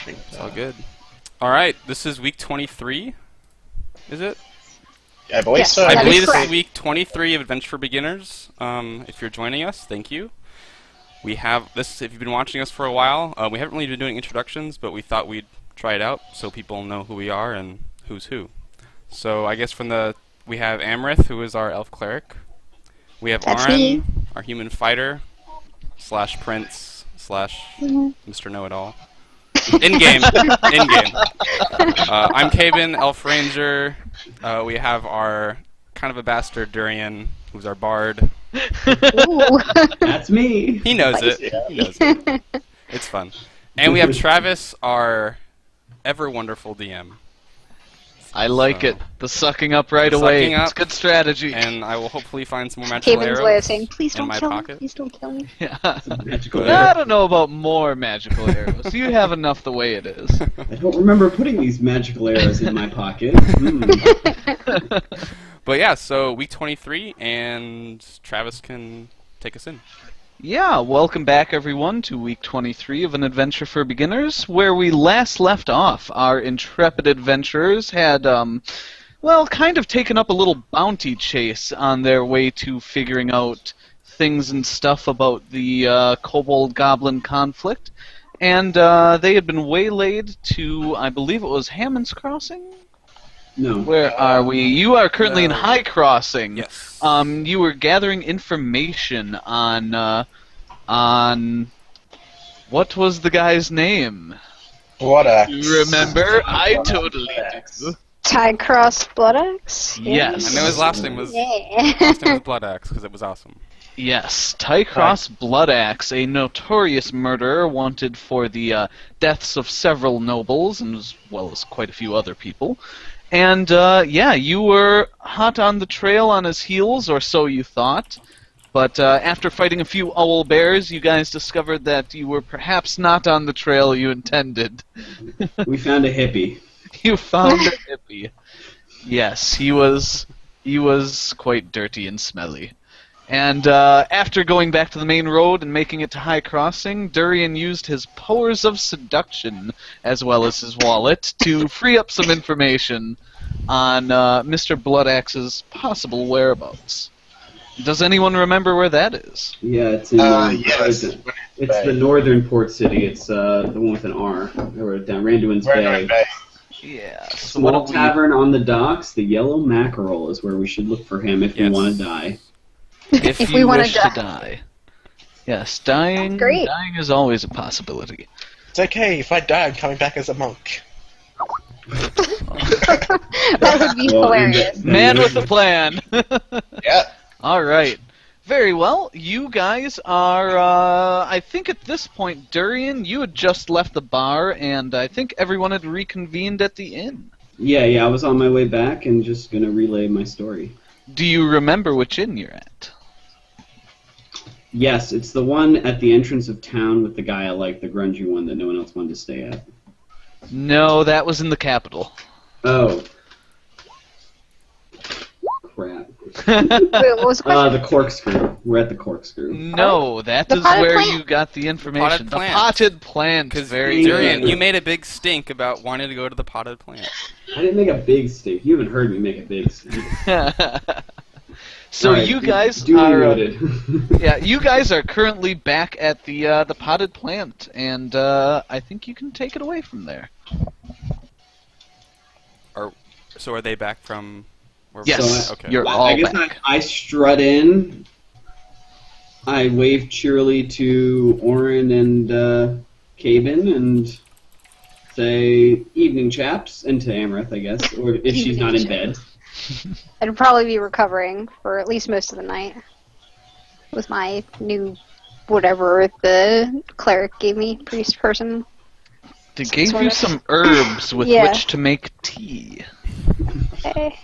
rushing. It's all good. All right, this is week 23. Is it? I believe Yes, so. I that believe is this is correct. week 23 of Adventure for Beginners. If you're joining us, thank you. We have this. If you've been watching us for a while, we haven't really been doing introductions, but we thought we'd try it out so people know who we are and who's who. So I guess we have Amrith, who is our elf cleric. We have That's Aran, me. our human fighter / prince / Mr. Know-It-All. In-game. In-game. I'm Kaven, elf ranger. We have our kind of a bastard Durian, who's our bard. Ooh. That's me. He knows it. Yeah. He knows it. It's fun. And we have Travis, our ever wonderful DM. I like So- it. The sucking up right The away. sucking up. It's good strategy. And I will hopefully find some more magical Haven's way of arrows saying, please in don't my kill me, pocket. please don't kill me. Yeah. Magical Good. I arrow. don't know about more magical arrows. You have enough the way it is. I don't remember putting these magical arrows in my pocket. But yeah, so week 23, and Travis can take us in. Yeah, welcome back everyone to week 23 of An Adventure for Beginners, where we last left off. Our intrepid adventurers had, well, kind of taken up a little bounty chase on their way to figuring out things and stuff about the Kobold-Goblin conflict. And they had been waylaid to, I believe it was Hammond's Crossing? No. Where are we? You are currently in No. High Crossing. Yes. You were gathering information on what was the guy's name? What a... You remember? I totally do. Tycross Blood Axe? Yes. I know his last name was Yeah. Blood Axe because it was awesome. Yes, Tycross Bloodaxe, a notorious murderer wanted for the deaths of several nobles, and as well as quite a few other people. And, yeah, you were hot on the trail on his heels, or so you thought. But after fighting a few owl bears, you guys discovered that you were perhaps not on the trail you intended. We found a hippie. You found a hippie. Yes, he was quite dirty and smelly. And after going back to the main road and making it to High Crossing, Durian used his powers of seduction, as well as his wallet, to free up some information on Mr. Bloodaxe's possible whereabouts. Does anyone remember where that is? Yeah, it's in. yes. It's the northern port city. It's the one with an R. Or down Randuin's Bay. Yeah. Small tavern on the docks. The Yellow Mackerel is where we should look for him if we Yes. want to die. If If you we wanna wish to die. Yes, dying. Great. Dying is always a possibility. It's okay, if I die, I'm coming back as a monk. That would be Well, hilarious. Man with a plan. Yeah. All right. Very well. You guys are, I think at this point, Durian, you had just left the bar, and I think everyone had reconvened at the inn. Yeah, I was on my way back and just gonna relay my story. Do you remember which inn you're at? Yes, it's the one at the entrance of town with the guy I like, the grungy one that no one else wanted to stay at. No, that was in the capital. Oh. Crap. Wait, what was the question? The corkscrew. We're at the corkscrew. No, that The is potted where plant. you got the information. Potted The plant. potted plant. Because Very Durian, good. you made a big stink about wanting to go to the potted plant. I didn't make a big stink. You haven't heard me make a big stink. So Alright, you guys duly are noted. yeah, you guys are currently back at the potted plant, and I think you can take it away from there. So are they back from where we Yes, So, okay. you're Well, all I guess back. I strut in. I wave cheerily to Orin and Kaven and say, "Evening, chaps," and to Amrith, I guess, or if she's not in bed. I'd probably be recovering for at least most of the night. With my new whatever the cleric gave me, priest person. They gave sort you of. some herbs with Yeah. which to make tea. Okay.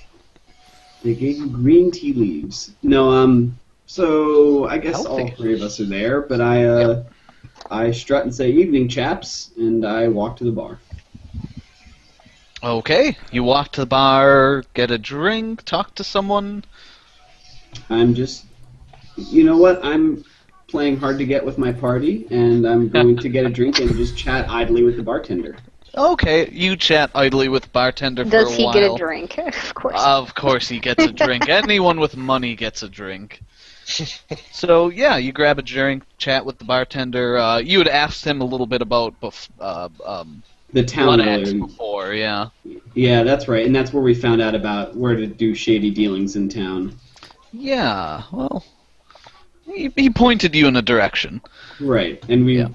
They gave you green tea leaves. No, so I guess all Healthy. three of us are there, but I strut and say, "Evening, chaps," and I walk to the bar. Okay, you walk to the bar, get a drink, talk to someone. I'm just, you know what? I'm playing hard to get with my party, and I'm going to get a drink and just chat idly with the bartender. Okay, you chat idly with the bartender for a while. Does he get a drink? Of course. Of course he gets a drink. Anyone with money gets a drink. So, yeah, you grab a drink, chat with the bartender. You had asked him a little bit about The town Blood Axe earlier. before, yeah. Yeah, that's right, and that's where we found out about where to do shady dealings in town. Yeah, well, he pointed you in a direction. Right, and we. Yeah.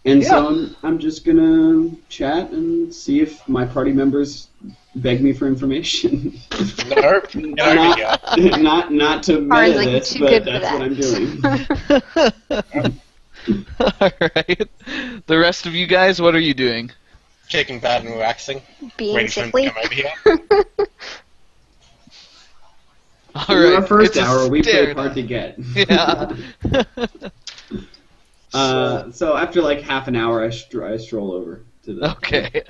And Yeah. so I'm just gonna chat and see if my party members beg me for information. No, no, yeah. not to Orange, meta like, this, too but good for that's that. what I'm doing. Alright. The rest of you guys, what are you doing? Kicking bad and relaxing. Being Waiting for him to sickly. come over here. In our Alright. first it's a hour, we stare played hard to get. Yeah. So after like half an hour, I stroll over to the. Okay.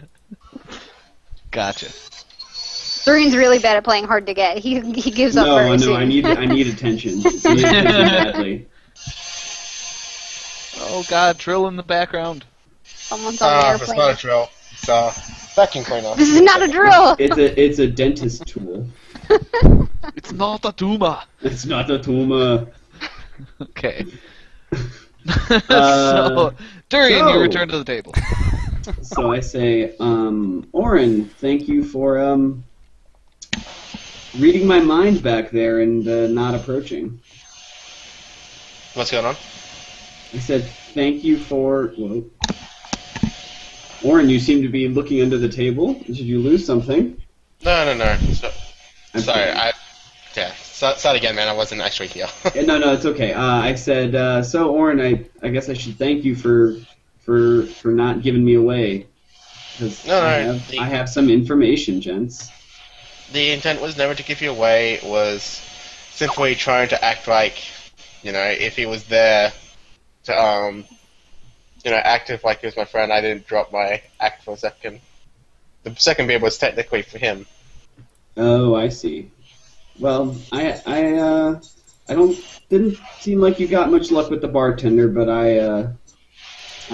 Gotcha. Dorian's really bad at playing hard to get. He gives up very No, soon. I need attention. I need attention badly. Oh god, drill in the background. Someone's on the It's airplane. not a drill. It's a vacuum cleaner. This is not a drill. It's a dentist tool. It's not a tumor. It's not a tumor. Okay. So, Durian, you so- return to the table. So I say, Oren, thank you for reading my mind back there and not approaching. What's going on? I said, thank you for. Whoa. Oren, you seem to be looking under the table. Did you lose something? No. I'm Sorry, yeah. Start again, man. I wasn't actually here. Yeah, no, it's okay. I said, so Oren, I guess I should thank you for not giving me away. Because No, I have some information, gents. The intent was never to give you away. It was simply trying to act like, if he was there to, act if like he was my friend. I didn't drop my act for a second. The second beer was technically for him. Oh, I see. Well, I didn't seem like you got much luck with the bartender, but I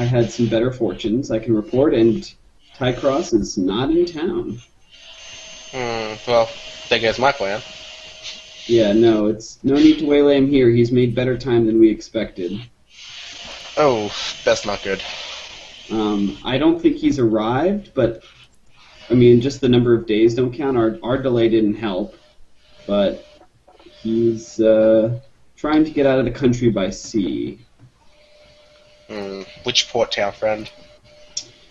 had some better fortunes, I can report, and Tycross is not in town. Well, there goes my plan. Yeah, no, it's no need to waylay him here. He's made better time than we expected. Oh, that's not good. I don't think he's arrived, but I mean, just the number of days don't count. Our delay didn't help, but he's trying to get out of the country by sea. Which port town, friend?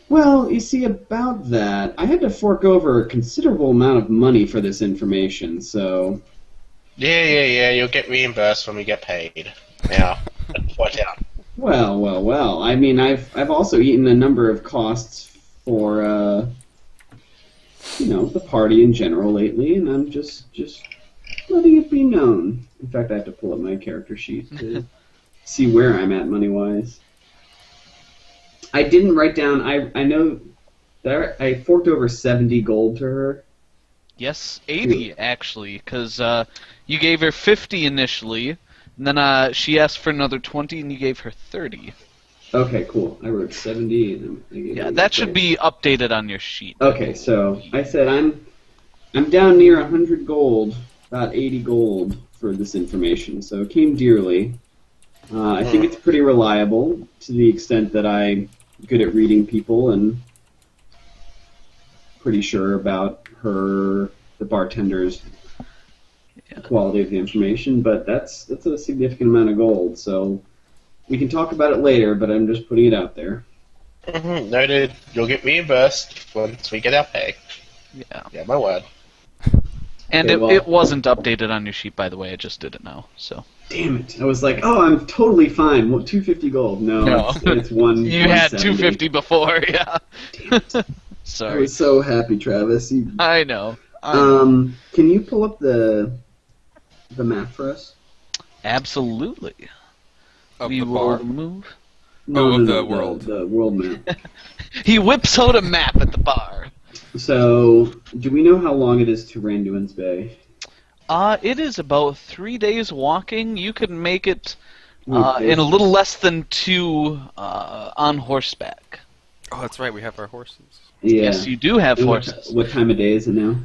Well, you see, about that, I had to fork over a considerable amount of money for this information, so... Yeah, you'll get reimbursed when we get paid. Yeah, port town. Well. I mean, I've also eaten a number of costs for, the party in general lately, and I'm just letting it be known. In fact, I have to pull up my character sheet to see where I'm at money-wise. I didn't write down, I know that I forked over 70 gold to her. Yes, 80 actually, because you gave her 50 initially, and then she asked for another 20, and you gave her 30. Okay, cool. I wrote 70. And then I gave Yeah, her that should 30. be updated on your sheet. Okay, so I said I'm down near 100 gold, about 80 gold for this information, so it came dearly. I think it's pretty reliable to the extent that I'm good at reading people and pretty sure about the bartender's quality of the information, but that's a significant amount of gold, so we can talk about it later, but I'm just putting it out there. Noted. You'll get reimbursed once we get our pay. Yeah. Yeah, my word. And Okay, well- it wasn't updated on your sheet, by the way. I just did it now. So Damn it! I was like, oh, I'm totally fine. Well, 250 gold. No, No. It's one. you had 170. 250 before, yeah. Damn it. I Sorry. was so happy, Travis. I know. Can you pull up the map for us? Absolutely. Of We the will bar. move. of the world. The world map. He whips out a map at the bar. So, do we know how long it is to Randuin's Bay? It is about 3 days walking. You could make it Okay. in a little less than 2 on horseback. Oh, that's right. We have our horses. Yeah. Yes, you do have And horses. What time of day is it now?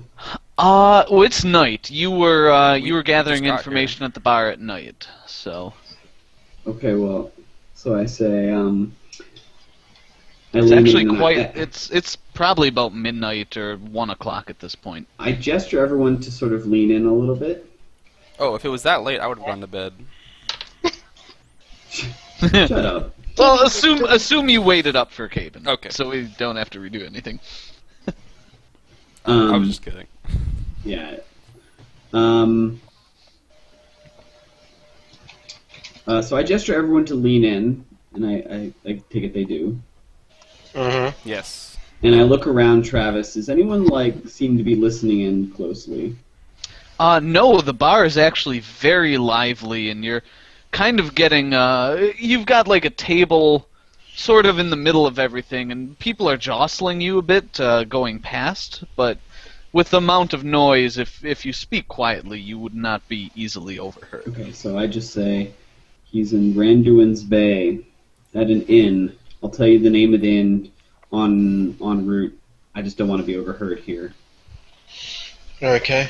Well, it's night. You were We gathering just got information at the bar at night, so Okay, well, so I say, I it's lean actually in and quite. I, It's probably about midnight or 1 o'clock at this point. I gesture everyone to sort of lean in a little bit. Oh, if it was that late, I would have gone to bed. Shut up. Well, assume you waited up for Caben. Okay. So we don't have to redo anything. I was just kidding. Yeah. So I gesture everyone to lean in, and I take it they do. Mm-hmm. Yes. And I look around Travis. Does anyone, seem to be listening in closely? No, the bar is actually very lively, and you're kind of getting, you've got like a table sort of in the middle of everything, and people are jostling you a bit, going past, but with the amount of noise, if you speak quietly, you would not be easily overheard. Okay, so I just say, he's in Randuin's Bay, at an inn. I'll tell you the name of the inn en route. I just don't want to be overheard here. Okay.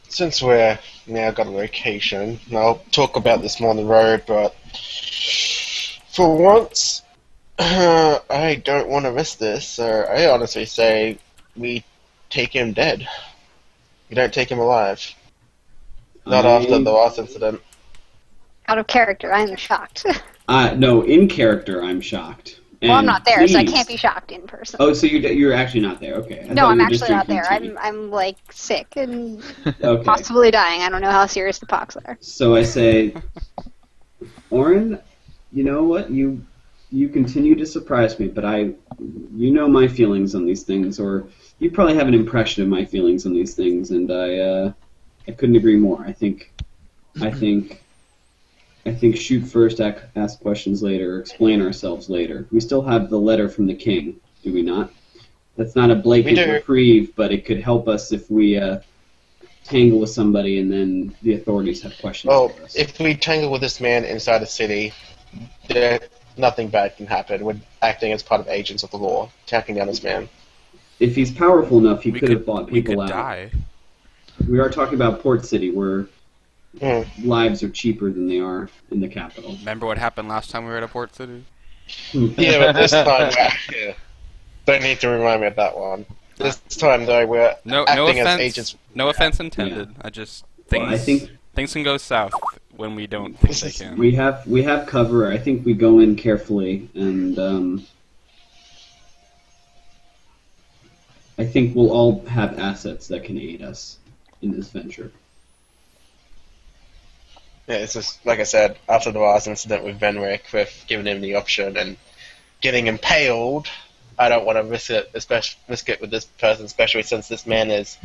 Since we're now got a location, and I'll talk about this more on the road, but for once, I don't want to risk this, so I honestly say we take him dead. We don't take him alive. Not after the last incident. Out of character, I am shocked. No, in character, I'm shocked. Well, I'm And not there, so I please- can't be shocked in person. Oh, so you're actually not there? Okay. I No, thought I'm you were just actually not drinking there. tea. I'm like sick and Okay. possibly dying. I don't know how serious the pox are. So I say, Orin, you know what? You continue to surprise me, but you know my feelings on these things, or you probably have an impression of my feelings on these things, and I couldn't agree more. I think shoot first, ask questions later, explain ourselves later. We still have the letter from the king, do we not? That's not a blanket We do. reprieve, but it could help us if we tangle with somebody and then the authorities have questions Well, for us. if we tangle with this man inside the city, nothing bad can happen. We're acting as part of agents of the law, tracking down this man. If he's powerful enough, he We could have bought we people could out. die. We are talking about Port City, where Hmm. lives are cheaper than they are in the capital. Remember what happened last time we were at a port city? Yeah, but this time, yeah. Don't need to remind me of that one. This time, though, we're No acting as offense. agents. No offense intended. I just Well, things I think things can go south when we don't think they can. we have cover. I think we go in carefully, and I think we'll all have assets that can aid us in this venture. Yeah, it's just, like I said, after the last incident with Venric, with giving him the option and getting impaled, I don't want to risk it with this person, especially since this man is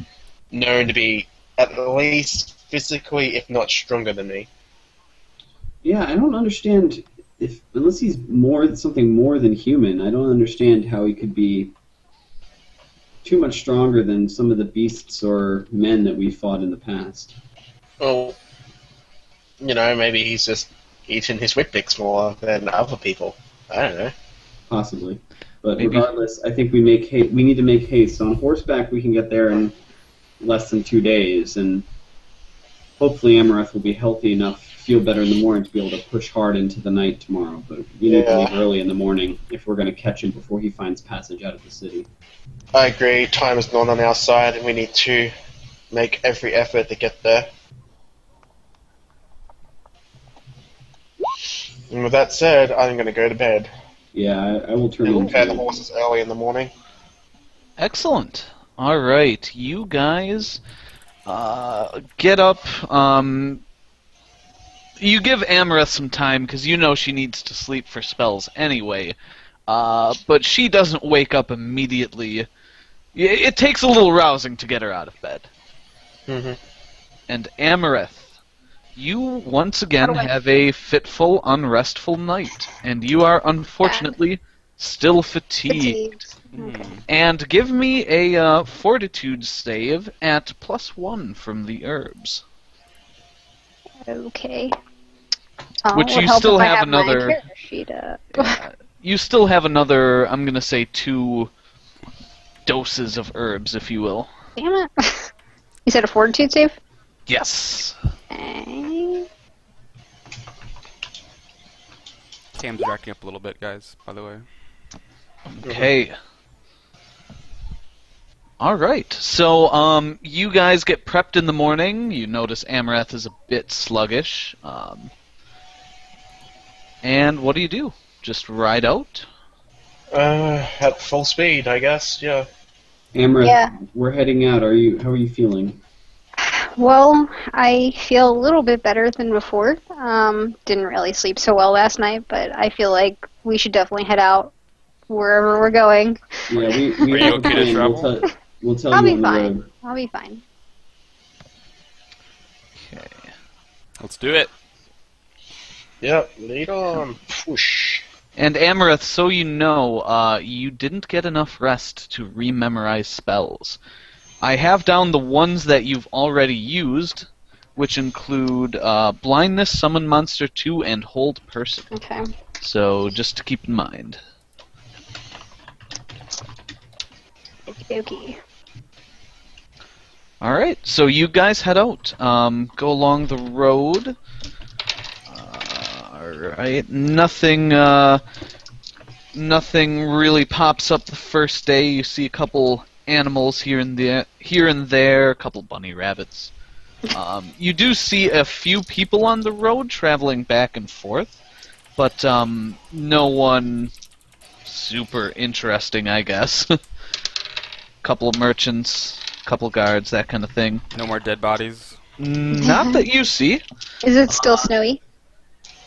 known to be at least physically, if not stronger than me. Yeah, I don't understand unless he's something more than human. I don't understand how he could be too much stronger than some of the beasts or men that we fought in the past. Well, maybe he's just eating his Whitpix more than other people. I don't know. Possibly. But Maybe. regardless, I think we need to make haste. On horseback, we can get there in less than 2 days, and hopefully Amareth will be healthy enough, feel better in the morning to be able to push hard into the night tomorrow. But we need to Yeah. leave early in the morning if we're going to catch him before he finds passage out of the city. I agree, time is not on our side, and we need to make every effort to get there. And with that said, I'm going to go to bed. Yeah, I will turn And in. prepare the horses early in the morning. Excellent. All right, you guys get up. You give Amareth some time because you know she needs to sleep for spells anyway. But she doesn't wake up immediately. It takes a little rousing to get her out of bed. Mm-hmm. And Amareth, you once again How do I- have a fitful, unrestful night, and you are unfortunately still fatigued. Okay. And give me a fortitude save at +1 from the herbs. Okay. Which Would you help still if I have my another- character sheet up. you still have another, I'm gonna say 2 doses of herbs, if you will. Damn it. You said a fortitude save? Yes. Okay. Tam's racking up a little bit, guys, by the way. Okay. Alright, so, you guys get prepped in the morning. You notice Amaranth is a bit sluggish. And what do? Just ride out? At full speed, I guess. Yeah. Amrith, Yeah. we're heading out. How are you feeling? Well, I feel a little bit better than before. Didn't really sleep so well last night, but I feel like we should definitely head out wherever we're going. Yeah, we Are you have a okay to plan. travel? We'll tell I'll you be on the fine. road. I'll be fine. Okay. Let's do it. Yep. Lead on. Whoosh. And Amaranth, so you know, you didn't get enough rest to rememorize spells. I have down the ones that you've already used, which include Blindness, Summon Monster 2, and Hold Person. Okay. So just to keep in mind. Okie dokie. Alright, so you guys head out. Go along the road. Alright, nothing really pops up the first day. You see a couple animals here and there, a couple bunny rabbits. You do see a few people on the road traveling back and forth, but no one super interesting, I guess. Couple of merchants, couple guards, that kind of thing. No more dead bodies. Not that you see. Is it still snowy?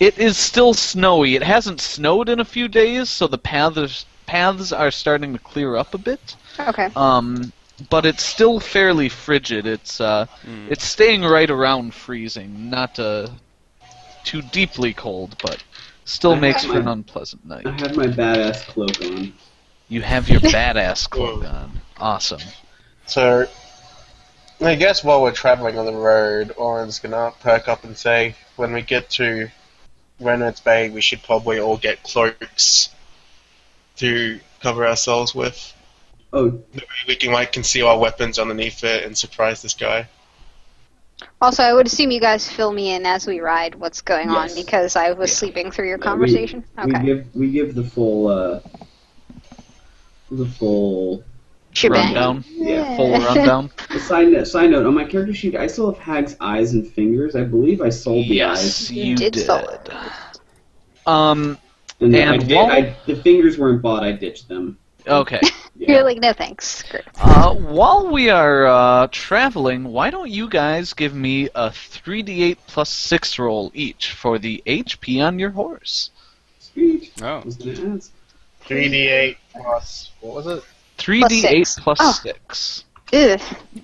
It is still snowy. It hasn't snowed in a few days, so the paths are starting to clear up a bit. Okay. But it's still fairly frigid. It's staying right around freezing, not too deeply cold, but still makes for an unpleasant night. I have my badass cloak on. You have your badass cloak on. Awesome. So, I guess while we're traveling on the road, Oren's gonna perk up and say, when we get to Reynolds Bay, we should probably all get cloaks to cover ourselves with. Oh, We can like conceal our weapons underneath it and surprise this guy. Also, I would assume you guys fill me in as we ride what's going on Yes. because I was Yeah. sleeping through your yeah, conversation. we give the full Shebang. Rundown. Yeah. Full rundown. Side note, on my character sheet, I still have Hag's eyes and fingers. I believe I sold the Yes, eyes. you did did. sell it. And And the fingers weren't bought, I ditched them. Okay. Yeah. You're like, no thanks. Screw. While we are traveling, why don't you guys give me a 3d8 plus 6 roll each for the HP on your horse? Sweet. Oh. I was gonna ask. 3d8 plus, what was it? 3d8 6. plus Oh. 6. Ugh. Ugh.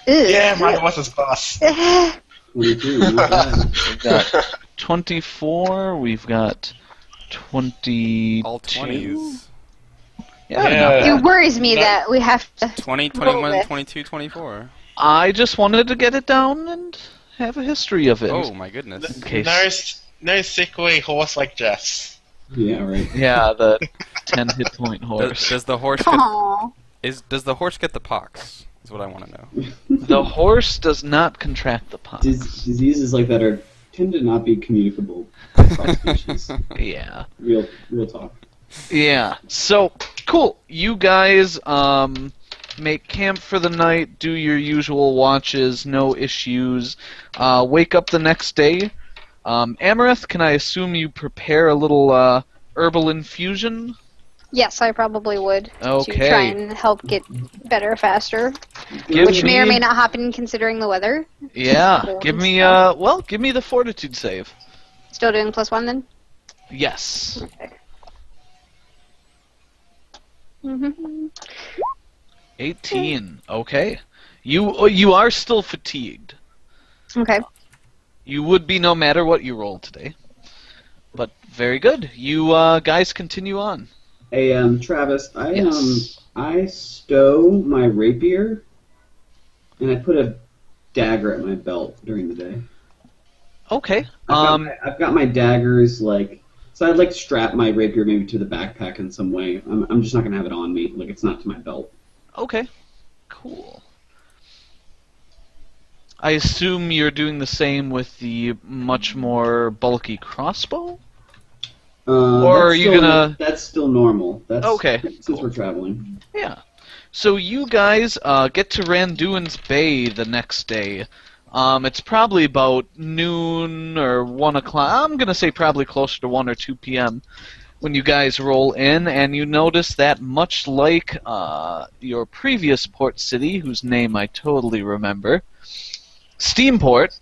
Yeah, my horse is boss. 22. Not bad. We've got 24, we've got 22. All 20s. Yeah, Yeah. not bad. It worries me that we have to. 20, Roll 21, with. 22, 24. I just wanted to get it down and have a history of it. Oh my goodness. case. No sickly horse like Jess. Yeah, right. Yeah, the 10 hit point horse. Does the horse get, Aww. does the horse get the pox? Is what I want to know. The horse does not contract the pox. Diseases like that tend to not be communicable across species. Yeah. Real talk. Yeah. So, cool. You guys make camp for the night, do your usual watches, no issues. Wake up the next day. Amaranth, can I assume you prepare a little herbal infusion? Yes, I probably would. Okay. To try and help get better faster. Give Which may or me- may not happen considering the weather. Yeah. Cold Give and me stuff. give me the fortitude save. Still doing +1 then? Yes. Okay. Mm-hmm. 18. Okay. You are still fatigued. Okay. You would be no matter what you roll today. But very good. You guys continue on. Hey, Travis, Yes. I stow my rapier, and I put a dagger at my belt during the day. Okay. I've got my daggers like So I'd like to strap my rapier maybe to the backpack in some way. I'm just not going to have it on me. Like, it's not to my belt. Okay, cool. I assume you're doing the same with the much more bulky crossbow? Or are you gonna... That's still normal. That's Okay, Since cool. we're traveling. Yeah. So you guys get to Randuin's Bay the next day. It's probably about noon or 1 o'clock. I'm going to say probably closer to 1 or 2 p.m. when you guys roll in, and you notice that much like your previous port city, whose name I totally remember, Steamport,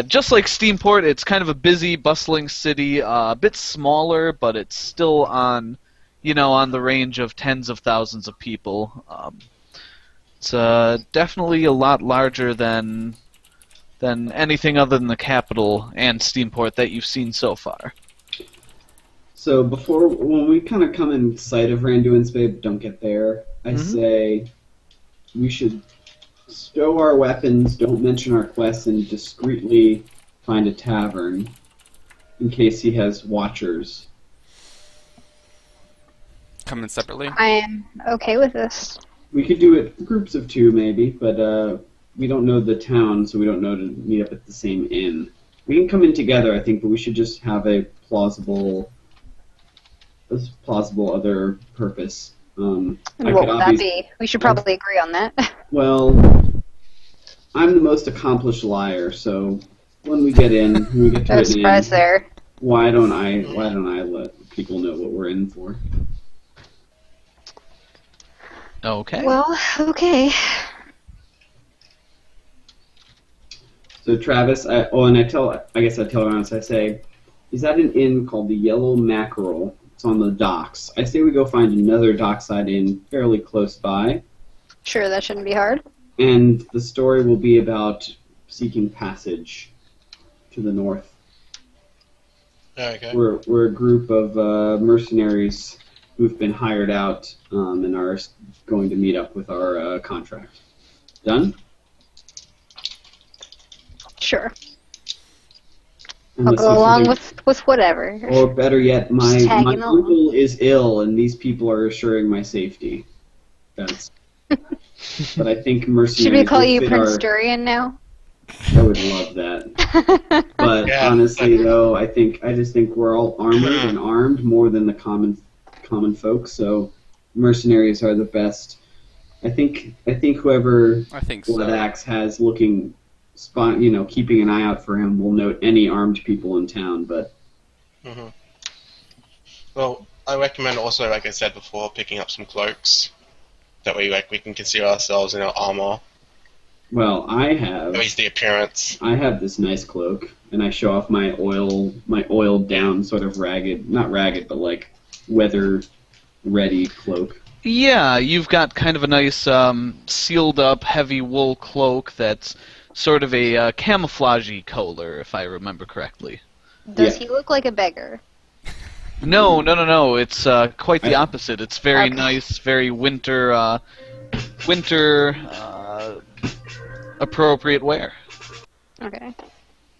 just like Steamport, it's kind of a busy, bustling city, a bit smaller, but it's still on, on the range of tens of thousands of people. It's definitely a lot larger than anything other than the capital and Steamport that you've seen so far. So when we kind of come in sight of Randuin's Bay, but don't get there, I say we should stow our weapons, don't mention our quests, and discreetly find a tavern in case he has watchers. Come in separately? I am okay with this. We could do it groups of 2 maybe, but we don't know the town, so we don't know to meet up at the same inn. We can come in together, I think, but we should just have a plausible other purpose. And what would that be? We should probably agree on that. Well, I'm the most accomplished liar, so when we get in, when we get to No an surprise inn, there. why don't I let people know what we're in for? Okay. Well, okay. So Travis, I guess I tell around, so I say, is that an inn called the Yellow Mackerel? It's on the docks. I say we go find another dockside inn fairly close by, Sure, that shouldn't be hard. and the story will be about seeking passage to the north. Okay. We're a group of mercenaries who've been hired out and are going to meet up with our contract. Done? Sure. I'll Unless go you along think- with whatever. Or better yet, my Just tagging along. uncle is ill, and these people are assuring my safety. That's. But I think mercenaries. Should we call would you fit Prince our- Durian now? I would love that. But Yeah. honestly, though, I just think we're all armored and armed more than the common folk. So mercenaries are the best. I think whoever I think so. Bloodaxe has looking, keeping an eye out for him will note any armed people in town. But hmm Well, I recommend also, like I said before, picking up some cloaks. That way, we can conceal ourselves in our armor, well, I at have least the appearance. this nice cloak, and I show off my oiled down sort of ragged, not ragged, but like weather ready cloak. Yeah, you've got kind of a nice sealed up heavy wool cloak that's sort of a camouflagey color, if I remember correctly. Does Yeah. he look like a beggar? No. It's quite the opposite. It's very Okay. nice, very winter appropriate wear. Okay.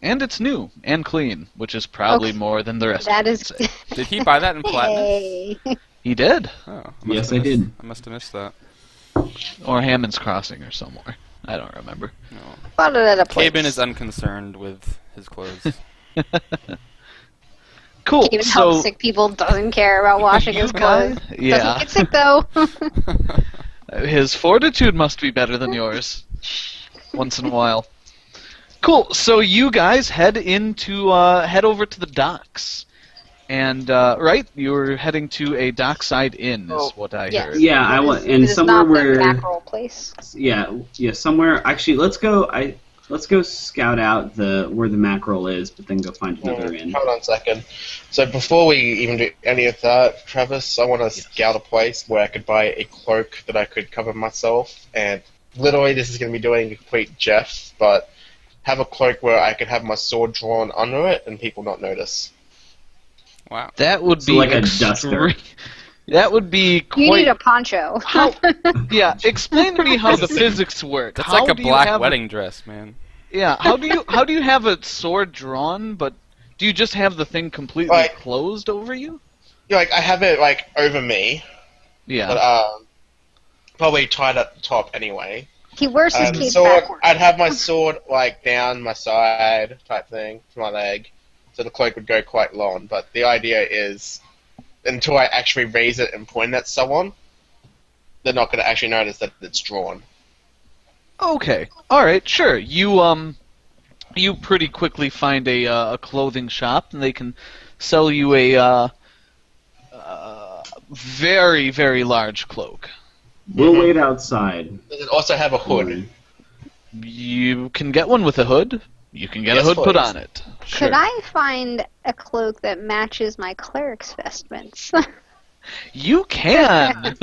And it's new and clean, which is probably Okay. more than the rest That of is. it. Did he buy that in platinum? Hey. He did. Oh, I must Yes, have I did. missed- I must have missed that. Or Hammond's Crossing or somewhere. I don't remember. No. Bought it at a place. Cabin is unconcerned with his clothes. Cool. Even So help sick people doesn't care about washing his clothes. yeah, Doesn't get sick though. his fortitude must be better than yours. Once in a while. Cool. So you guys head over to the docks, and right, you're heading to a dockside inn, is what I Yes. heard. Yeah, I want, and It is somewhere not the where mackerel place. somewhere. Actually, let's go scout out where the mackerel is, but then go find another inn. Hold on a second. So before we even do any of that, Travis, I want to scout a place where I could buy a cloak that I could cover myself. And literally, this is going to be doing a complete Jeff, but have a cloak where I could have my sword drawn under it and people not notice. Wow. That would So be like a extre- duster. That would be quite. You need a poncho. Yeah, explain to me how the physics work. That's How like a do you black have wedding dress, man. Yeah, how do you have a sword drawn, but Do you just have the thing completely Like- closed over you? Yeah, like I have it like over me, Yeah. but probably tied at the top anyway. He wears his And cape sword, backwards. I'd have my sword like down my side type thing to my leg, so the cloak would go quite long. But the idea is, until I actually raise it and point at someone, they're not going to actually notice that it's drawn. Okay. All right. Sure. You pretty quickly find a clothing shop, and they can sell you a very, very large cloak. We'll wait outside. Does it also have a hood? You can get one with a hood. You can get Yes, a hood put please. on it. Sure. Could I find a cloak that matches my cleric's vestments? You can.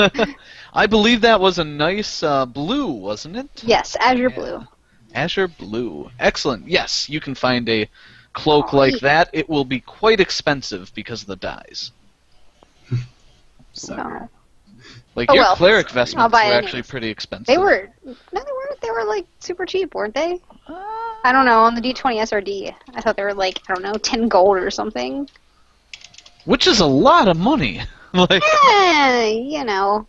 I believe that was a nice blue, wasn't it? Yes, azure Yeah. blue. Azure blue. Excellent. Yes, you can find a cloak like that. It will be quite expensive because of the dyes. Sucker. Like Oh, your well. cleric I'll vestments buy were it actually anyways. pretty expensive. They were no, they weren't. They were like super cheap, weren't they? I don't know. On the D20 SRD, I thought they were like I don't know, 10 gold or something. Which is a lot of money. Like, You know,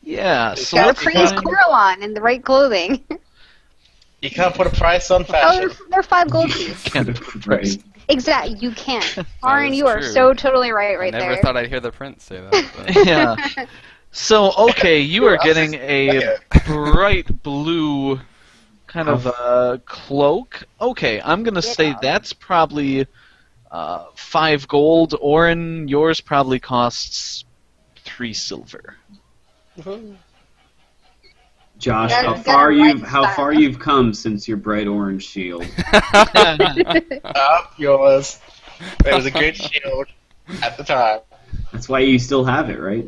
yeah. It's So gotta let's praise find- Coralon in the right clothing. You can't put a price on Oh, fashion. they're 5 gold piece. Right. Exactly, you can. Aaron, is you are true. so totally right I never there. thought I'd hear the prince say that. But. Yeah. So okay, you are getting a bright blue kind of cloak. Okay, I'm gonna say Yeah. that's probably 5 gold. Orin, yours probably costs 3 silver. Josh, Gotta- how gotta far write style. you've come since your bright orange shield. Up yours. It was a good shield at the time. That's why you still have it, right?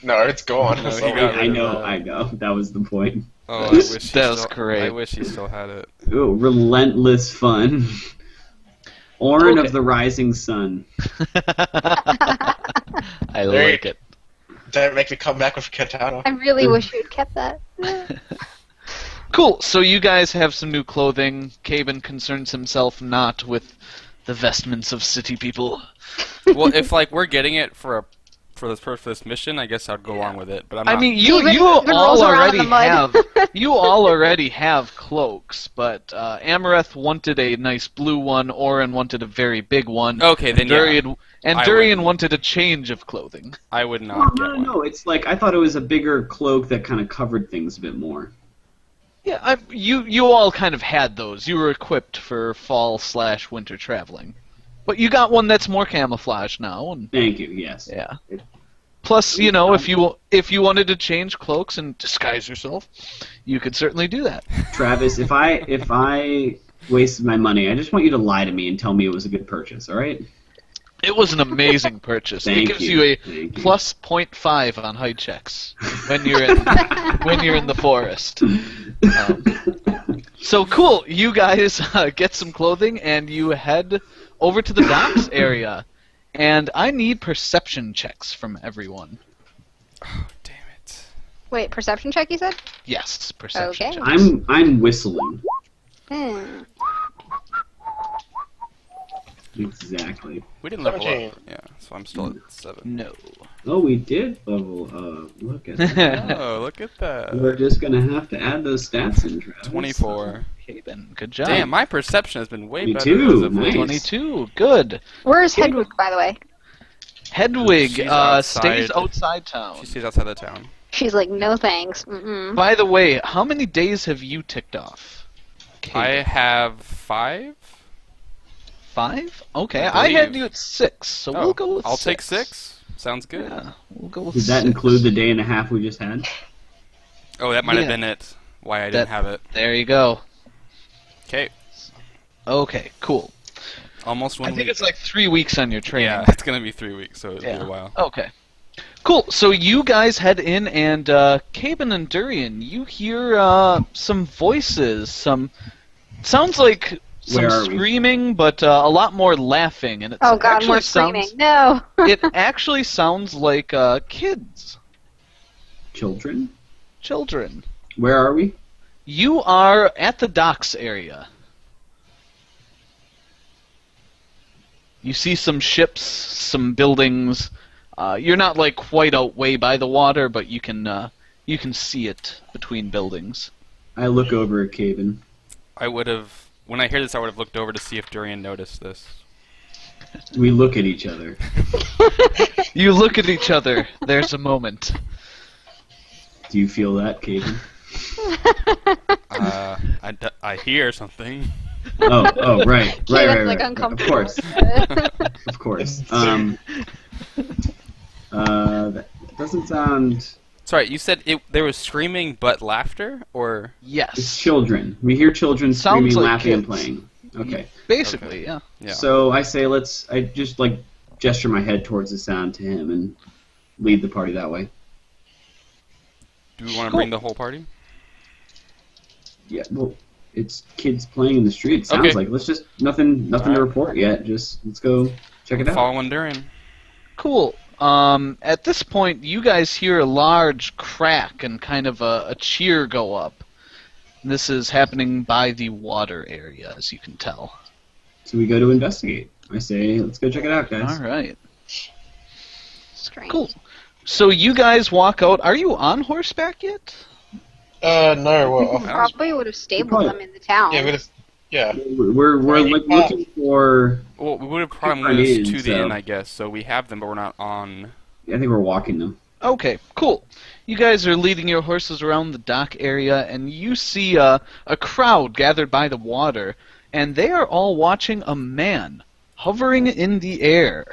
No, it's gone. No, So he got I rid know, of that. I know. That was the point. Oh, I wish he That was still, great. I wish he still had it. Ooh, relentless fun. Orin Okay. of the Rising Sun. I There- like it. Don't make me come back with a katana. I really wish you had kept that. Cool. So you guys have some new clothing. Caben concerns himself not with the vestments of city people. Well, if like we're getting it for this mission, I guess I'd go along with it. But I'm not. I mean, Even you if it rolls all around in already the mud. have you all already have cloaks, but Amareth wanted a nice blue one. Orin wanted a very big one. Okay, then yeah. Durian and I Durian would. wanted a change of clothing. I would No, not no, get one. no. It's like I thought it was a bigger cloak that kind of covered things a bit more. Yeah, you all kind of had those. You were equipped for fall/winter traveling, but you got one that's more camouflage now. And Thank you. Yes. yeah. Plus, you know, if you wanted to change cloaks and disguise yourself, you could certainly do that. Travis, if I wasted my money, I just want you to lie to me and tell me it was a good purchase. All right? It was an amazing purchase. Thank It gives you. you a Thank you. plus 0.5 on height checks when you're in the forest. So cool. You guys get some clothing and you head over to the docks area. And I need perception checks from everyone. Oh, damn it. Wait, perception check, you said? Yes, perception Okay. checks. I'm whistling. Hmm. Exactly. We didn't level 17. up. Yeah, so I'm still at 7. No. Oh, we did level up. Look at that. Oh, look at that. We're just gonna have to add those stats in, Travis. 24. Okay, Ben. Good job. Damn, my perception has been way Me better too, as of late. nice. 22. Good. Where's Hedwig, by the way? Hedwig She's outside. stays outside town. She stays outside the town. She's like, no thanks. Mm-mm. By the way, how many days have you ticked off? I have 5. 5? Okay, I I had believe. you at 6, so Oh, we'll go with I'll 6. take 6. Sounds good. Yeah, we'll go with Does that 6. include the day and a half we just had? Oh, that might Yeah. have been it. Why I That- didn't have it. There you go. Okay, Okay, cool. almost 1 I week. think it's like 3 weeks on your training. Yeah, it's gonna be 3 weeks, so it'll be Yeah. a while. Okay. Cool. So you guys head in, and Caben and Durian, you hear some voices. Sounds like some Where are we? screaming, but a lot more laughing. And it Oh god, actually more screaming. sounds. No. It actually sounds like kids, Children? children. Where are we? You are at the docks area. You see some ships, some buildings. You're not like quite out way by the water, but you can see it between buildings. I look over at Caven. I would have, when I hear this, I would have looked over to see if Durian noticed this. We look at each other. You look at each other. There's a moment. Do you feel that, Caven? I hear something. Oh, right. Caven's, like, Of uncomfortable. course. Of course. That doesn't sound... Sorry, you said there was screaming but laughter, or? It's Yes. children. We hear children Sounds screaming, like laughing, and kids. playing. Okay. Basically, Okay. yeah. Yeah. So I say I just like gesture my head towards the sound to him and lead the party that way. Do we want to Cool. bring the whole party? Yeah, well, it's kids playing in the street. It sounds Okay. like nothing to Alright. report yet. Just let's go check it out. Following Durian. Cool. At this point, you guys hear a large crack and kind of a cheer go up. This is happening by the water area, as you can tell. So we go to investigate. I say, let's go check it out, guys. All right. Strange. Cool. So you guys walk out. Are you on horseback yet? No, well, Probably would have stabled Probably. them in the town. yeah, we just, yeah. We're like looking for. Well, we would have probably Right moved in, to the so- inn, I guess. So we have them, but we're not on. I think we're walking them. Okay, cool. You guys are leading your horses around the dock area, and you see a crowd gathered by the water, and they are all watching a man hovering in the air.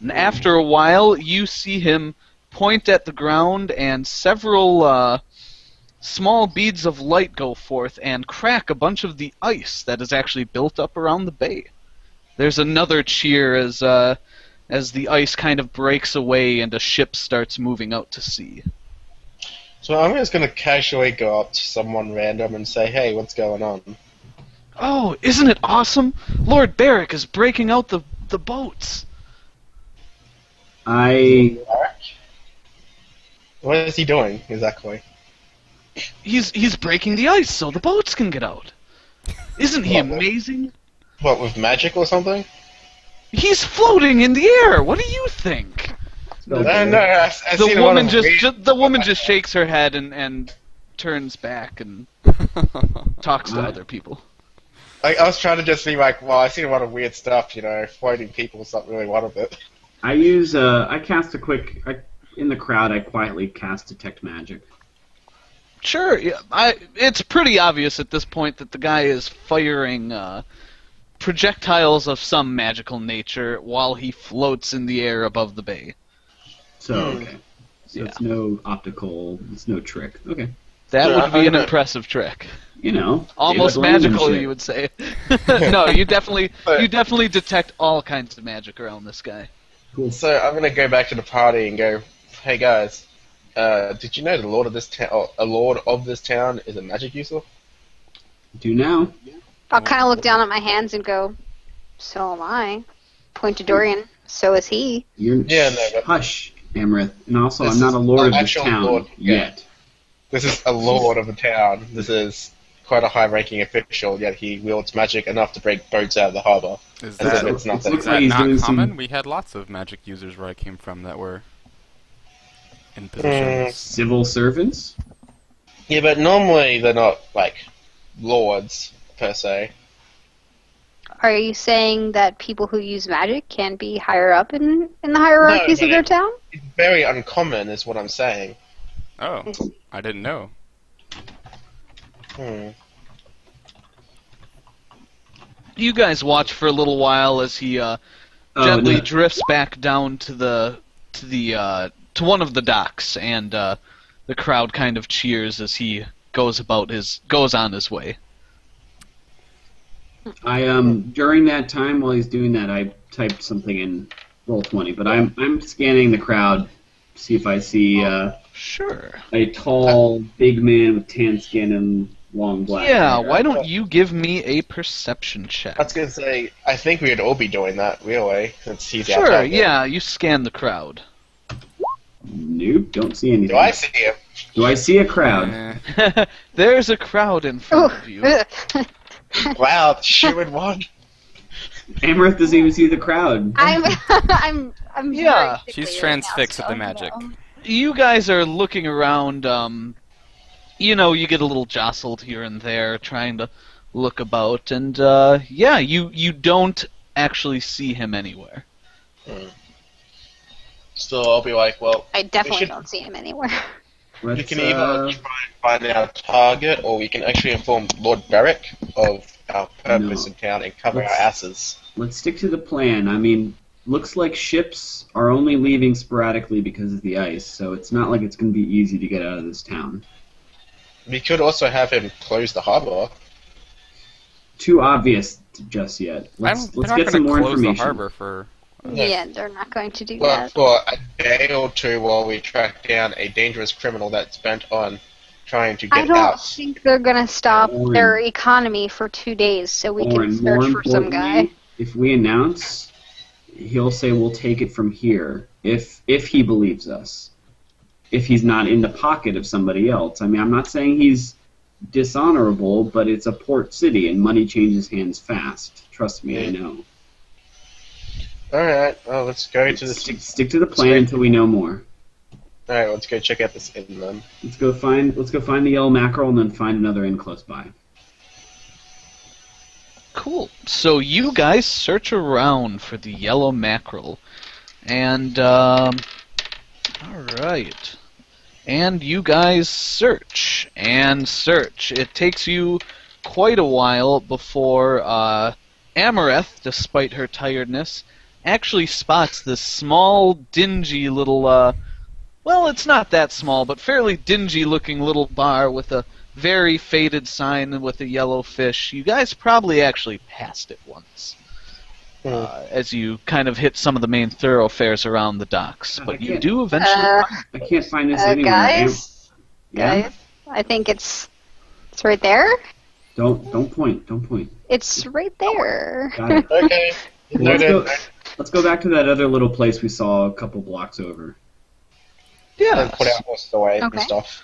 And after a while, you see him point at the ground, and several small beads of light go forth and crack a bunch of the ice that is actually built up around the bay. There's another cheer as the ice kind of breaks away and a ship starts moving out to sea. So I'm just gonna casually go up to someone random and say, "Hey, what's going on?" Oh, isn't it awesome? Lord Barrick is breaking out the boats. What is he doing exactly? He's breaking the ice so the boats can get out. Isn't he amazing? What, with magic or something? He's floating in the air. What do you think? No, I've The seen a lot woman of just, weird- the woman just shakes her head and turns back and talks to other people. I was trying to just be like, well, I've seen a lot of weird stuff, floating people is not really one of it. I cast a quick. In the crowd, I quietly cast Detect Magic. Sure, yeah, it's pretty obvious at this point that the guy is firing projectiles of some magical nature while he floats in the air above the bay. So, okay. So Yeah. it's no optical, it's no trick. Okay. That Yeah, would be an I- impressive trick. David Almost Blaine and magical, shit. you would say. No, you definitely detect all kinds of magic around this guy. Cool. So I'm gonna go back to the party and go, hey guys, did you know the lord of this town is a magic user? Do now. I'll kind of look down at my hands and go, so am I. Point to Dorian, so is he. You're Yeah, no, but- hush, Amrith. And also, This I'm not is a lord an of this actual town lord, yeah. yet. This is a lord of the town. This is quite a high-ranking official, yet he wields magic enough to break boats out of the harbor. Is And that, so it's not Looks is like that he's not doing some- common? We had lots of magic users where I came from that were in positions. Civil servants? Yeah, but normally they're not, lords, per se. Are you saying that people who use magic can be higher up in the hierarchies No, of their but town? It's very uncommon, is what I'm saying. Oh, I didn't know. You guys watch for a little while as he gently no. drifts back down to one of the docks, and the crowd kind of cheers as he goes on his way. During that time while he's doing that, I typed something in Roll20, but I'm scanning the crowd, see if I see Sure. a tall, big man with tan skin and long black Yeah, hair. why don't you give me a perception check? I was going to say, I think we would all be doing that, really, since he's Sure, outside there. yeah, you scan the crowd. Nope, don't see anything. Do I see him? Do I see a crowd? There's a crowd in front of you. Wow, the shoe in one. Amaranth doesn't even see the crowd. I'm Yeah. very She's sickly transfixed right at the now, magic. so, You guys are looking around. You get a little jostled here and there, trying to look about, and you don't actually see him anywhere. Still, I'll be like, well, I definitely should- don't see him anywhere. we Let's, can either try and find our target, or we can actually inform Lord Beric of our purpose No. in town and cover our Let's- asses. let's stick to the plan. I mean, looks like ships are only leaving sporadically because of the ice, so it's not like it's going to be easy to get out of this town. We could also have him close the harbor. Too obvious just yet. They're Let's not get some gonna more close information. the harbor for. Yeah, they're not going to do Well, that. for a day or two while we track down a dangerous criminal that's bent on trying to I get don't out. think they're gonna stop Orin. their economy for 2 days so we Orin, can more search for some guy. importantly, if we announce, he'll say we'll take it from here. If he believes us. If he's not in the pocket of somebody else. I mean, I'm not saying he's dishonorable, but it's a port city and money changes hands fast. Trust me, I know. Alright, well, let's go to the... Stick to the plan until we know more. Alright, let's go check out this inn then. Let's go find the yellow mackerel and then find another inn close by. Cool. So you guys search around for the yellow mackerel, and all right. And you guys search and search. It takes you quite a while before Amareth, despite her tiredness, actually spots this small, dingy little, well, it's not that small, but fairly dingy-looking little bar with a very faded sign with a yellow fish. You guys probably actually passed it once, as you kind of hit some of the main thoroughfares around the docks. But you do eventually find I can't find this anywhere. Guys, Yeah? guys, I think it's right there. Don't point. Don't point. It's right there. Got it. Okay. Well, Noted. let's go back to that other little place we saw a couple blocks over. Yeah. And put our horses away and Okay. stuff.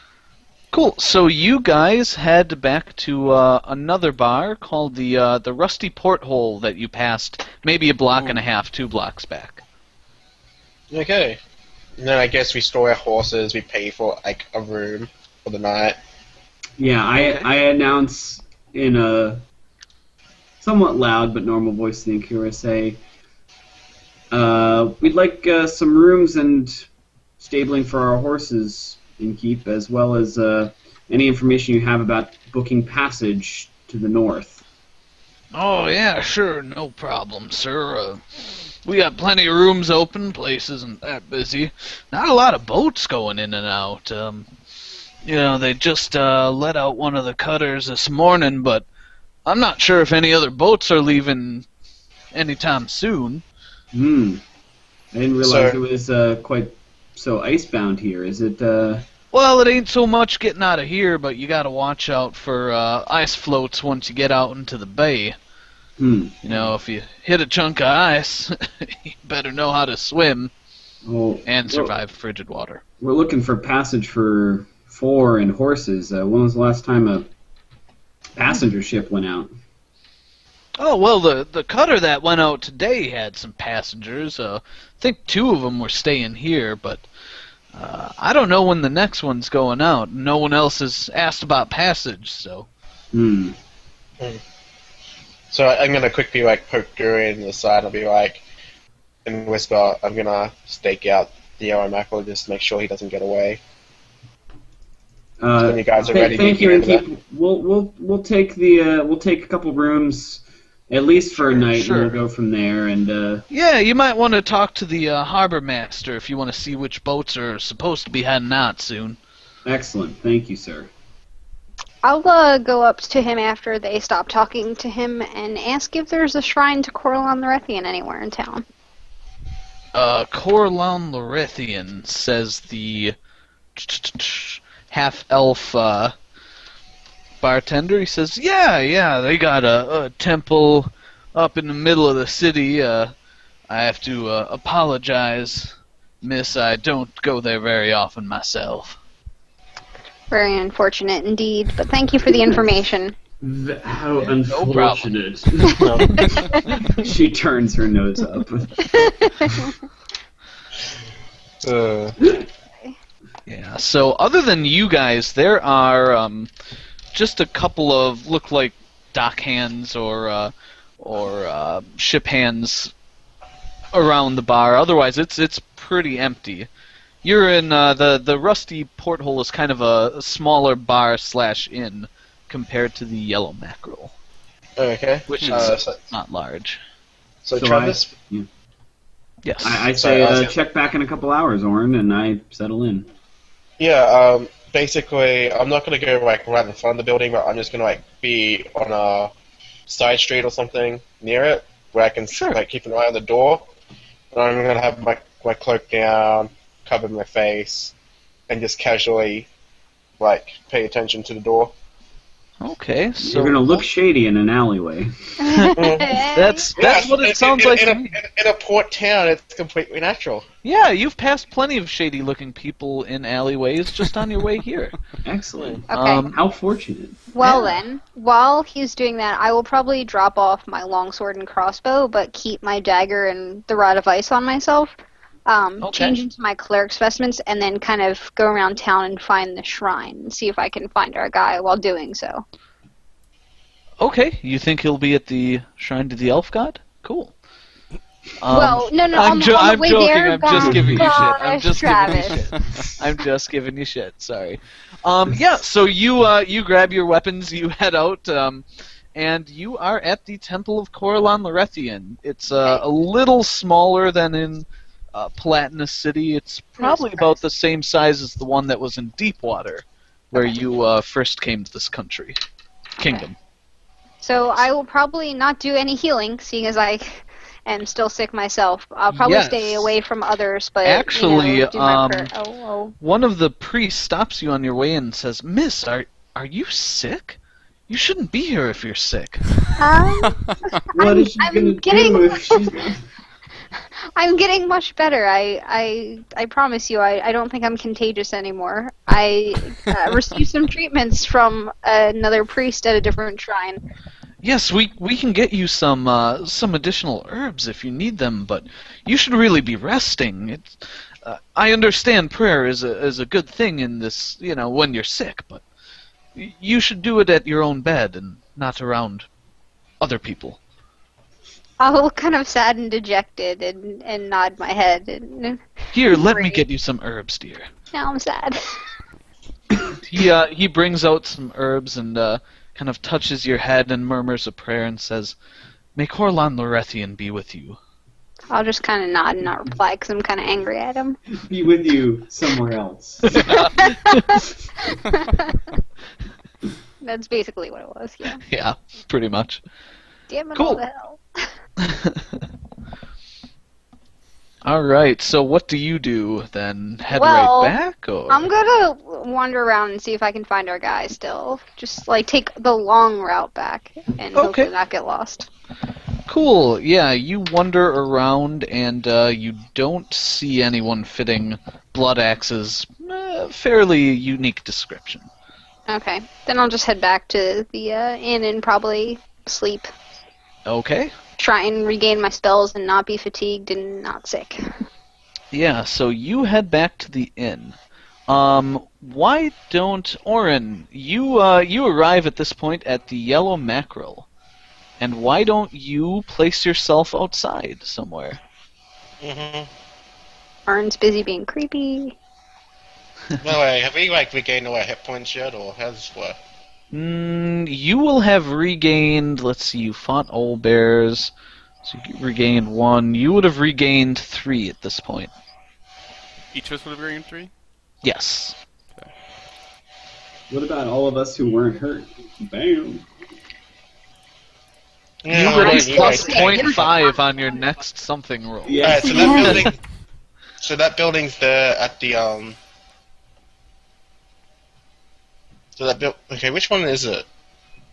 Cool. So you guys head back to another bar called the Rusty Porthole that you passed maybe a block and a half, 2 blocks back. Okay. And then I guess we store our horses, we pay for, like, a room for the night. Yeah, I announce in a somewhat loud but normal voice to the Incura, say, we'd like some rooms and stabling for our horses in keep, as well as any information you have about booking passage to the north. Oh, yeah, sure, no problem, sir. We got plenty of rooms open, place isn't that busy. Not a lot of boats going in and out. They just let out one of the cutters this morning, but I'm not sure if any other boats are leaving anytime soon. I didn't realize So- it was quite so icebound here. Is it, Well, it ain't so much getting out of here, but you gotta watch out for ice floats once you get out into the bay. If you hit a chunk of ice, you better know how to swim Oh, and survive frigid water. We're looking for passage for 4 and horses. When was the last time a passenger ship went out? Oh, well, the cutter that went out today had some passengers. I think 2 of them were staying here, but I don't know when the next one's going out. No one else has asked about passage, so... So I'm gonna quickly, like, poke Durian in the side and be like, and whisper, I'm gonna stake out the yellow mackerel just to make sure he doesn't get away. When you guys are ready, Thank you you, can do Innkeep. We'll take we'll take a couple rooms, at least for a night, Sure. and we'll go from there. And Yeah, you might want to talk to the harbor master if you want to see which boats are supposed to be heading out soon. excellent, thank you, sir. I'll go up to him after they stop talking to him and ask if there's a shrine to Corlon Lorethian anywhere in town. Corlon Lorethian, says the half-elf bartender. He says, yeah, they got a temple up in the middle of the city. I have to apologize, miss, I don't go there very often myself. Very unfortunate indeed, but thank you for the information. How problem. unfortunate. She turns her nose up. Yeah, so other than you guys, there are just a couple of look like dock hands or ship hands around the bar. Otherwise, it's pretty empty. You're in the Rusty Porthole is kind of a smaller bar / inn compared to the Yellow Mackerel, Okay. which So, is not large. so So Travis, Yes. I Sorry, I was say gonna- check back in a couple hours, Orin, and I settle in. yeah, basically, I'm not gonna go like right in front of the building, but I'm just gonna like be on a side street or something near it where I can Sure. like keep an eye on the door. And I'm gonna have my cloak down, cover my face, and just casually like pay attention to the door. Okay, so You're gonna look shady in an alleyway. that's what it sounds like to me. In a port town, it's completely natural. Yeah, you've passed plenty of shady-looking people in alleyways just on your way here. Excellent. Okay. How fortunate. Well Yeah. then, while he's doing that, I will probably drop off my longsword and crossbow, but keep my dagger and the rod of ice on myself. Okay. Change into my cleric specimens, and then kind of go around town and find the shrine and see if I can find our guy while doing so. Okay, you think he'll be at the shrine to the elf god? Cool. Well, no, I'm on the joking. way there, I'm just gosh, giving you shit. I'm gosh, just Travis. giving you shit. I'm just giving you shit. Sorry. Yeah. So you grab your weapons, you head out, and you are at the Temple of Coralon Lorethian. It's a little smaller than in Palatinus City. It's probably about the same size as the one that was in Deepwater, where you first came to this kingdom. So I will probably not do any healing, seeing as I am still sick myself. I'll probably Yes. stay away from others, but Actually, do my prayer. One of the priests stops you on your way in and says, "Miss, are you sick? You shouldn't be here if you're sick." What is she I'm gonna getting- do if she's not... I'm getting much better. I promise you. I don't think I'm contagious anymore. I received some treatments from another priest at a different shrine. Yes, we can get you some additional herbs if you need them, but you should really be resting. It's, I understand prayer is a good thing in this, when you're sick, but you should do it at your own bed and not around other people. I'll look kind of sad and dejected and nod my head. And Here, let me Great. get you some herbs, dear. now I'm sad. He brings out some herbs and kind of touches your head and murmurs a prayer and says, "May Coralon Lorethian be with you." I'll just kind of nod and not reply because I'm kind of angry at him. be with you somewhere else. That's basically what it was. Yeah. Yeah, pretty much. Damn it Cool. all to hell. All right, so what do you do then? Head Well, right back, or I'm gonna wander around and see if I can find our guy still. Just like take the long route back and Okay. hopefully not get lost. Cool. Yeah, you wander around and you don't see anyone fitting Blood Axe's fairly unique description. Okay, then I'll just head back to the inn and probably sleep. Okay. Try and regain my spells and not be fatigued and not sick. Yeah, so you head back to the inn. Why don't Orin? You arrive at this point at the Yellow Mackerel, and why don't you place yourself outside somewhere? Mm-hmm. Arn's busy being creepy. By the way, have we regained all our hit points yet, or how's this work? You will have regained. Let's see. You fought owlbears, so you regained 1. You would have regained 3 at this point. Each of us would have regained 3? Yes. What about all of us who weren't hurt? Bam. Yeah, You would right, have you plus guys- 0.5 on your next something roll. Yeah. Alright, so that building. So that building's there at the So that okay, which one is it?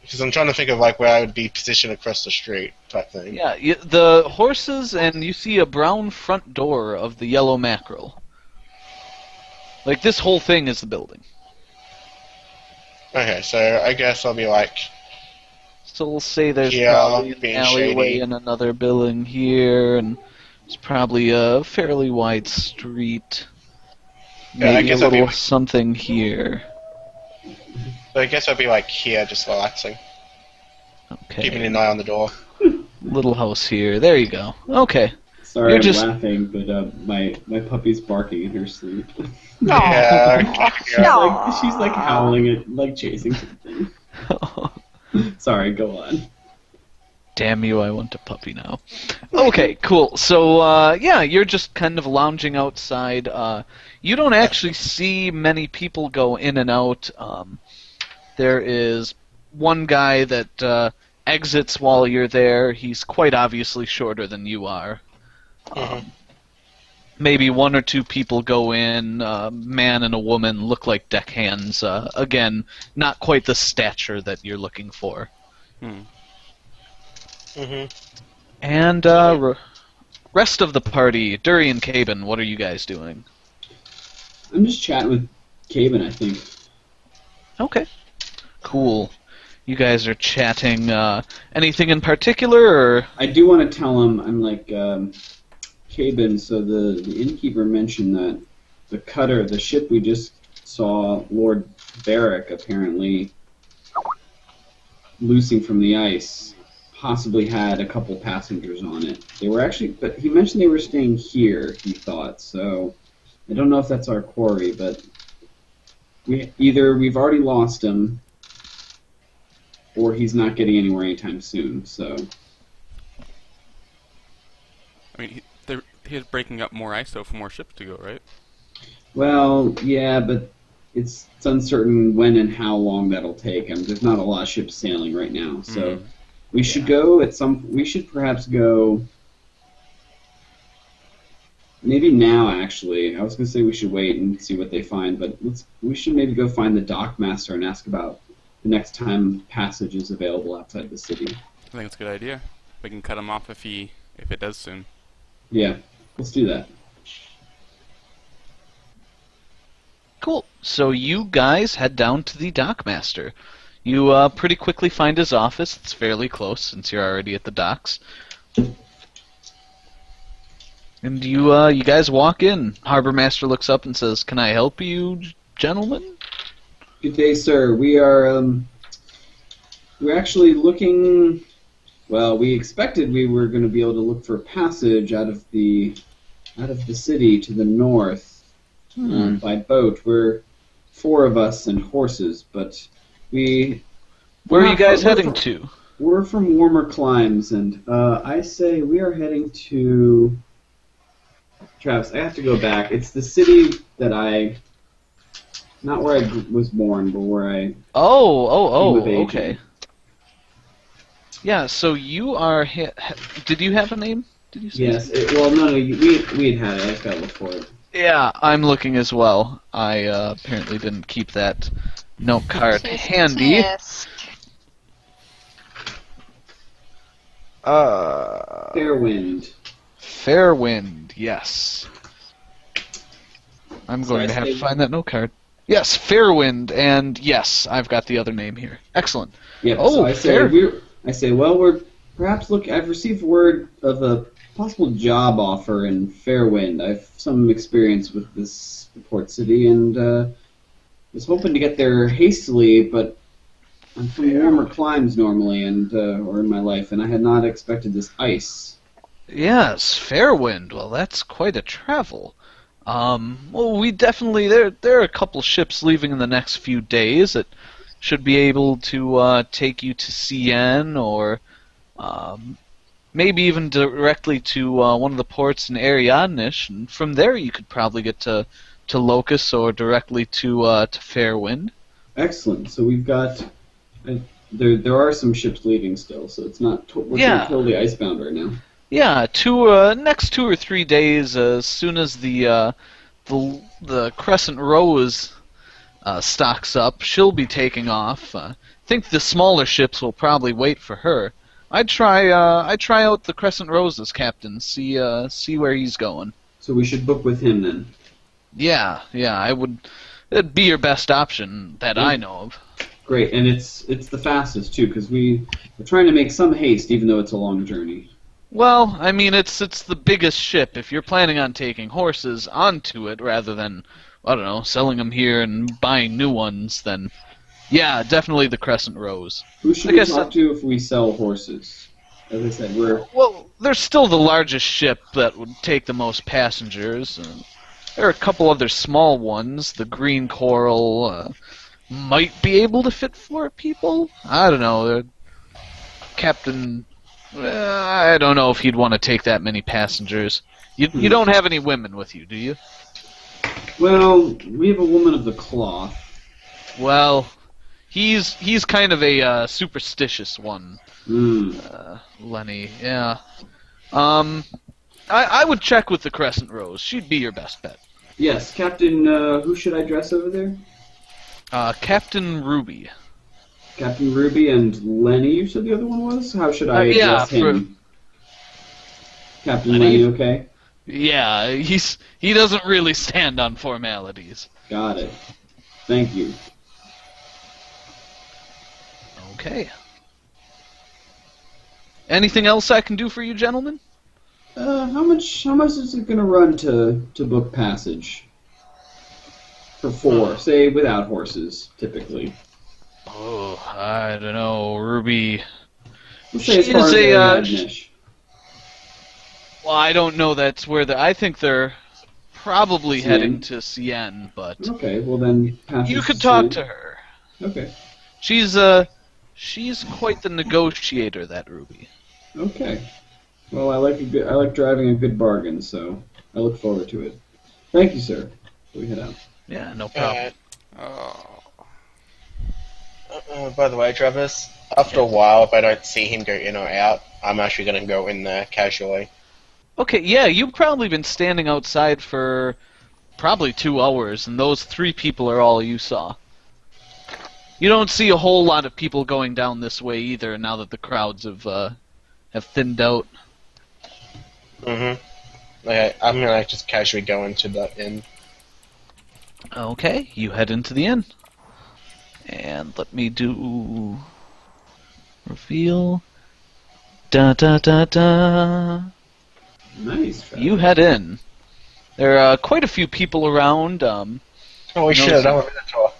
Because I'm trying to think of where I would be positioned across the street type thing. Yeah, the horses, and you see a brown front door of the Yellow Mackerel. Like, this whole thing is the building. Okay, so I guess I'll be So we'll say there's Yeah, probably an being alleyway shady. and another building here, and it's probably a fairly wide street. Yeah, I Maybe guess a I'd be little like- something here. So I guess I'd be like here, just relaxing, keeping Okay. an eye on the door. Little house here. There you go. Okay. Sorry, You're I'm just- laughing, but my puppy's barking in her sleep. Yeah. No. She's like howling at, like chasing something. Sorry, go on. Damn you, I want a puppy now. Okay, cool. So, yeah, you're just kind of lounging outside. You don't actually see many people go in and out. There is one guy that exits while you're there. He's quite obviously shorter than you are. Maybe one or two people go in, a man and a woman, look like deckhands. Again, not quite the stature that you're looking for. And rest of the party, Durian Caben, what are you guys doing? I'm just chatting with Caben, I think. Okay. Cool. You guys are chatting. Anything in particular, or? I do want to tell him, I'm like, Caben, so the innkeeper mentioned that the cutter, the ship we just saw Lord Barrick apparently loosing from the ice, possibly had a couple passengers on it. They were actually, but he mentioned they were staying here, he thought, so I don't know if that's our quarry, but we've already lost him, or he's not getting anywhere anytime soon, so... I mean, he's breaking up more ice, though, for more ships to go, right? Well, yeah, but it's uncertain when and how long that'll take. There's not a lot of ships sailing right now, so we should go at some. We should perhaps go. Maybe now, actually. I was gonna say we should wait and see what they find, but we should maybe go find the dockmaster and ask about the next time passage is available outside the city. I think it's a good idea. We can cut him off if it does soon. Yeah, let's do that. Cool. So you guys head down to the dockmaster. You pretty quickly find his office. It's fairly close since you're already at the docks. And you guys walk in. Harbor Master looks up and says, "Can I help you, gentlemen?" Good day, sir. We're actually looking. Well, we expected we were going to be able to look for a passage out of the city to the north by boat. We're 4 of us and horses, but Where are you guys heading to? We're from warmer climes, and I say we are heading to. Travis, I have to go back. It's the city that not where I was born, but where I. Oh, Came of age. okay. Yeah, so you are. Did you have a name? Did you say? Yes. No. We had it. I just gotta look for it. Yeah, I'm looking as well. I apparently didn't keep that note card handy. Yes. Fairwind. Fairwind, yes. I'm going to have to find that note card. Yes, Fairwind, and yes, I've got the other name here. Excellent. Yeah. Oh, so I say fair. we're perhaps look. I've received word of a possible job offer in Fairwind. I've some experience with this port city, and was hoping to get there hastily, but I'm from warmer climes normally, and or in my life, and I had not expected this ice. Yes, Fairwind. Well, that's quite a travel. Well, we definitely there are a couple ships leaving in the next few days that should be able to take you to CN or maybe even directly to one of the ports in Ariadnish, and from there you could probably get to Locus or directly to Fairwind. Excellent. So we've got. There are some ships leaving still, so it's not. We're not totally icebound right now. Yeah, next 2 or 3 days, as soon as the Crescent Rose stocks up, she'll be taking off. I think the smaller ships will probably wait for her. I'd try out the Crescent Rose's captain, see where he's going. So we should book with him then. Yeah, I would. It'd be your best option that I know of. Great, and it's the fastest too, because we're trying to make some haste, even though it's a long journey. Well, I mean, it's the biggest ship. If you're planning on taking horses onto it rather than, I don't know, selling them here and buying new ones, then yeah, definitely the Crescent Rose. Who should we talk to if we sell horses? As I said, Well, they're still the largest ship that would take the most passengers. There are a couple other small ones. The Green Coral might be able to fit 4 people. I don't know. Captain, I don't know if he'd want to take that many passengers. You don't have any women with you, do you? Well, we have a woman of the cloth. Well, he's kind of a superstitious one. Lenny, yeah. I would check with the Crescent Rose. She'd be your best bet. Yes, Captain, who should I dress over there? Captain Ruby. Captain Ruby and Lenny, you said the other one was? How should I address him? Captain Lenny, okay? Yeah, he doesn't really stand on formalities. Got it. Thank you. Okay. Anything else I can do for you, gentlemen? How much is it gonna run to book passage? For 4, say without horses, typically. Oh, I don't know, Ruby. Let's say as far as Ariadne-ish. Well, I don't know. That's where I think they're probably Sienne? heading to Sienne, but Okay, well then passage you could to talk Sienne. to her. Okay. She's quite the negotiator, that Ruby. Okay. Well, I like driving a good bargain, so I look forward to it. Thank you, sir. We head out. Yeah, no problem. By the way, Travis, after a while, if I don't see him go in or out, I'm actually going to go in there casually. Okay, yeah, you've probably been standing outside for probably 2 hours, and those 3 people are all you saw. You don't see a whole lot of people going down this way either, now that the crowds have thinned out. Okay, I'm going to just casually go into the inn. Okay, you head into the inn. And let me do... reveal... Da-da-da-da... Nice. Travis. You head in. There are quite a few people around. Holy shit, I'm a Minotaur.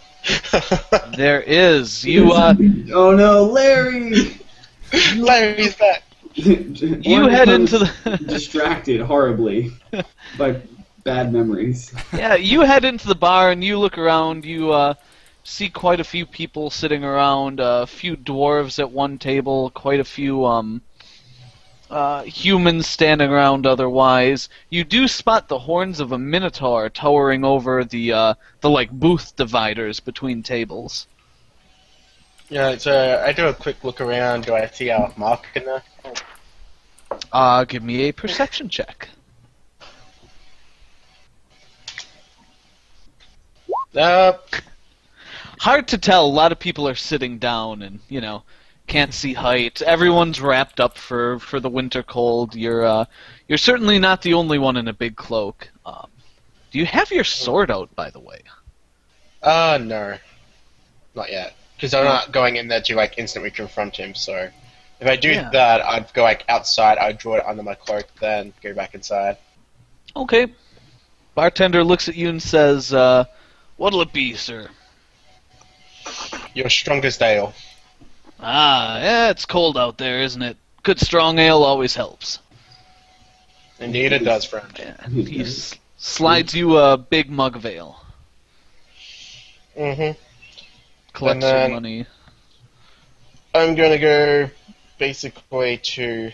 There is. You Oh no, Larry! Larry's back! you head into the distracted horribly by bad memories. Yeah, you head into the bar and you look around. You see quite a few people sitting around. A few dwarves at one table. Quite a few humans standing around. Otherwise, you do spot the horns of a minotaur towering over the like booth dividers between tables. Yeah, so I do a quick look around. Do I see our mark in there? Give me a perception check. Hard to tell. A lot of people are sitting down and, can't see height. Everyone's wrapped up for the winter cold. You're certainly not the only one in a big cloak. Do you have your sword out, by the way? No. Not yet. Because I'm not going in there to, instantly confront him, so... If I do that, I'd go, outside, I'd draw it under my cloak, then go back inside. Okay. Bartender looks at you and says, what'll it be, sir? Your strongest ale. Yeah, it's cold out there, isn't it? Good strong ale always helps. Indeed it does, friend. Yeah, he slides you a big mug of ale. Mm-hmm. Collects your money. I'm gonna go basically to...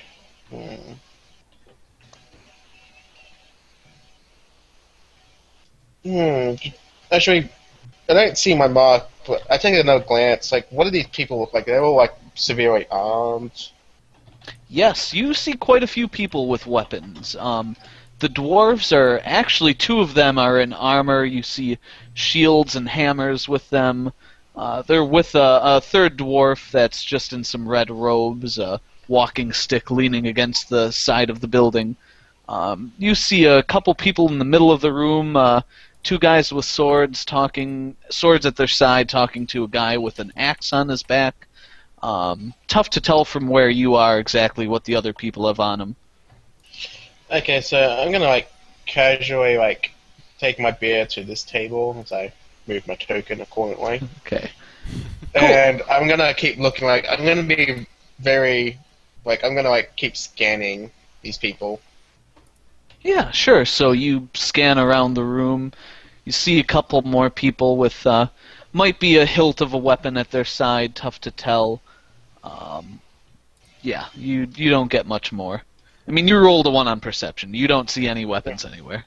Actually, I don't see my mark, but I take another glance. What do these people look like? They're all, severely armed. Yes, you see quite a few people with weapons. The dwarves are... Actually, 2 of them are in armor. You see shields and hammers with them. They're with a third dwarf that's just in some red robes, a walking stick leaning against the side of the building. You see a couple people in the middle of the room, two guys with swords at their side, talking to a guy with an axe on his back. Tough to tell from where you are exactly what the other people have on them. Okay, so I'm gonna casually take my beer to this table as I move my token accordingly. Okay. And I'm gonna keep looking I'm gonna be very I'm gonna keep scanning these people. Yeah, sure. So you scan around the room. You see a couple more people with might be a hilt of a weapon at their side. Tough to tell. Yeah, you don't get much more. I mean, you rolled a 1 on perception. You don't see any weapons anywhere.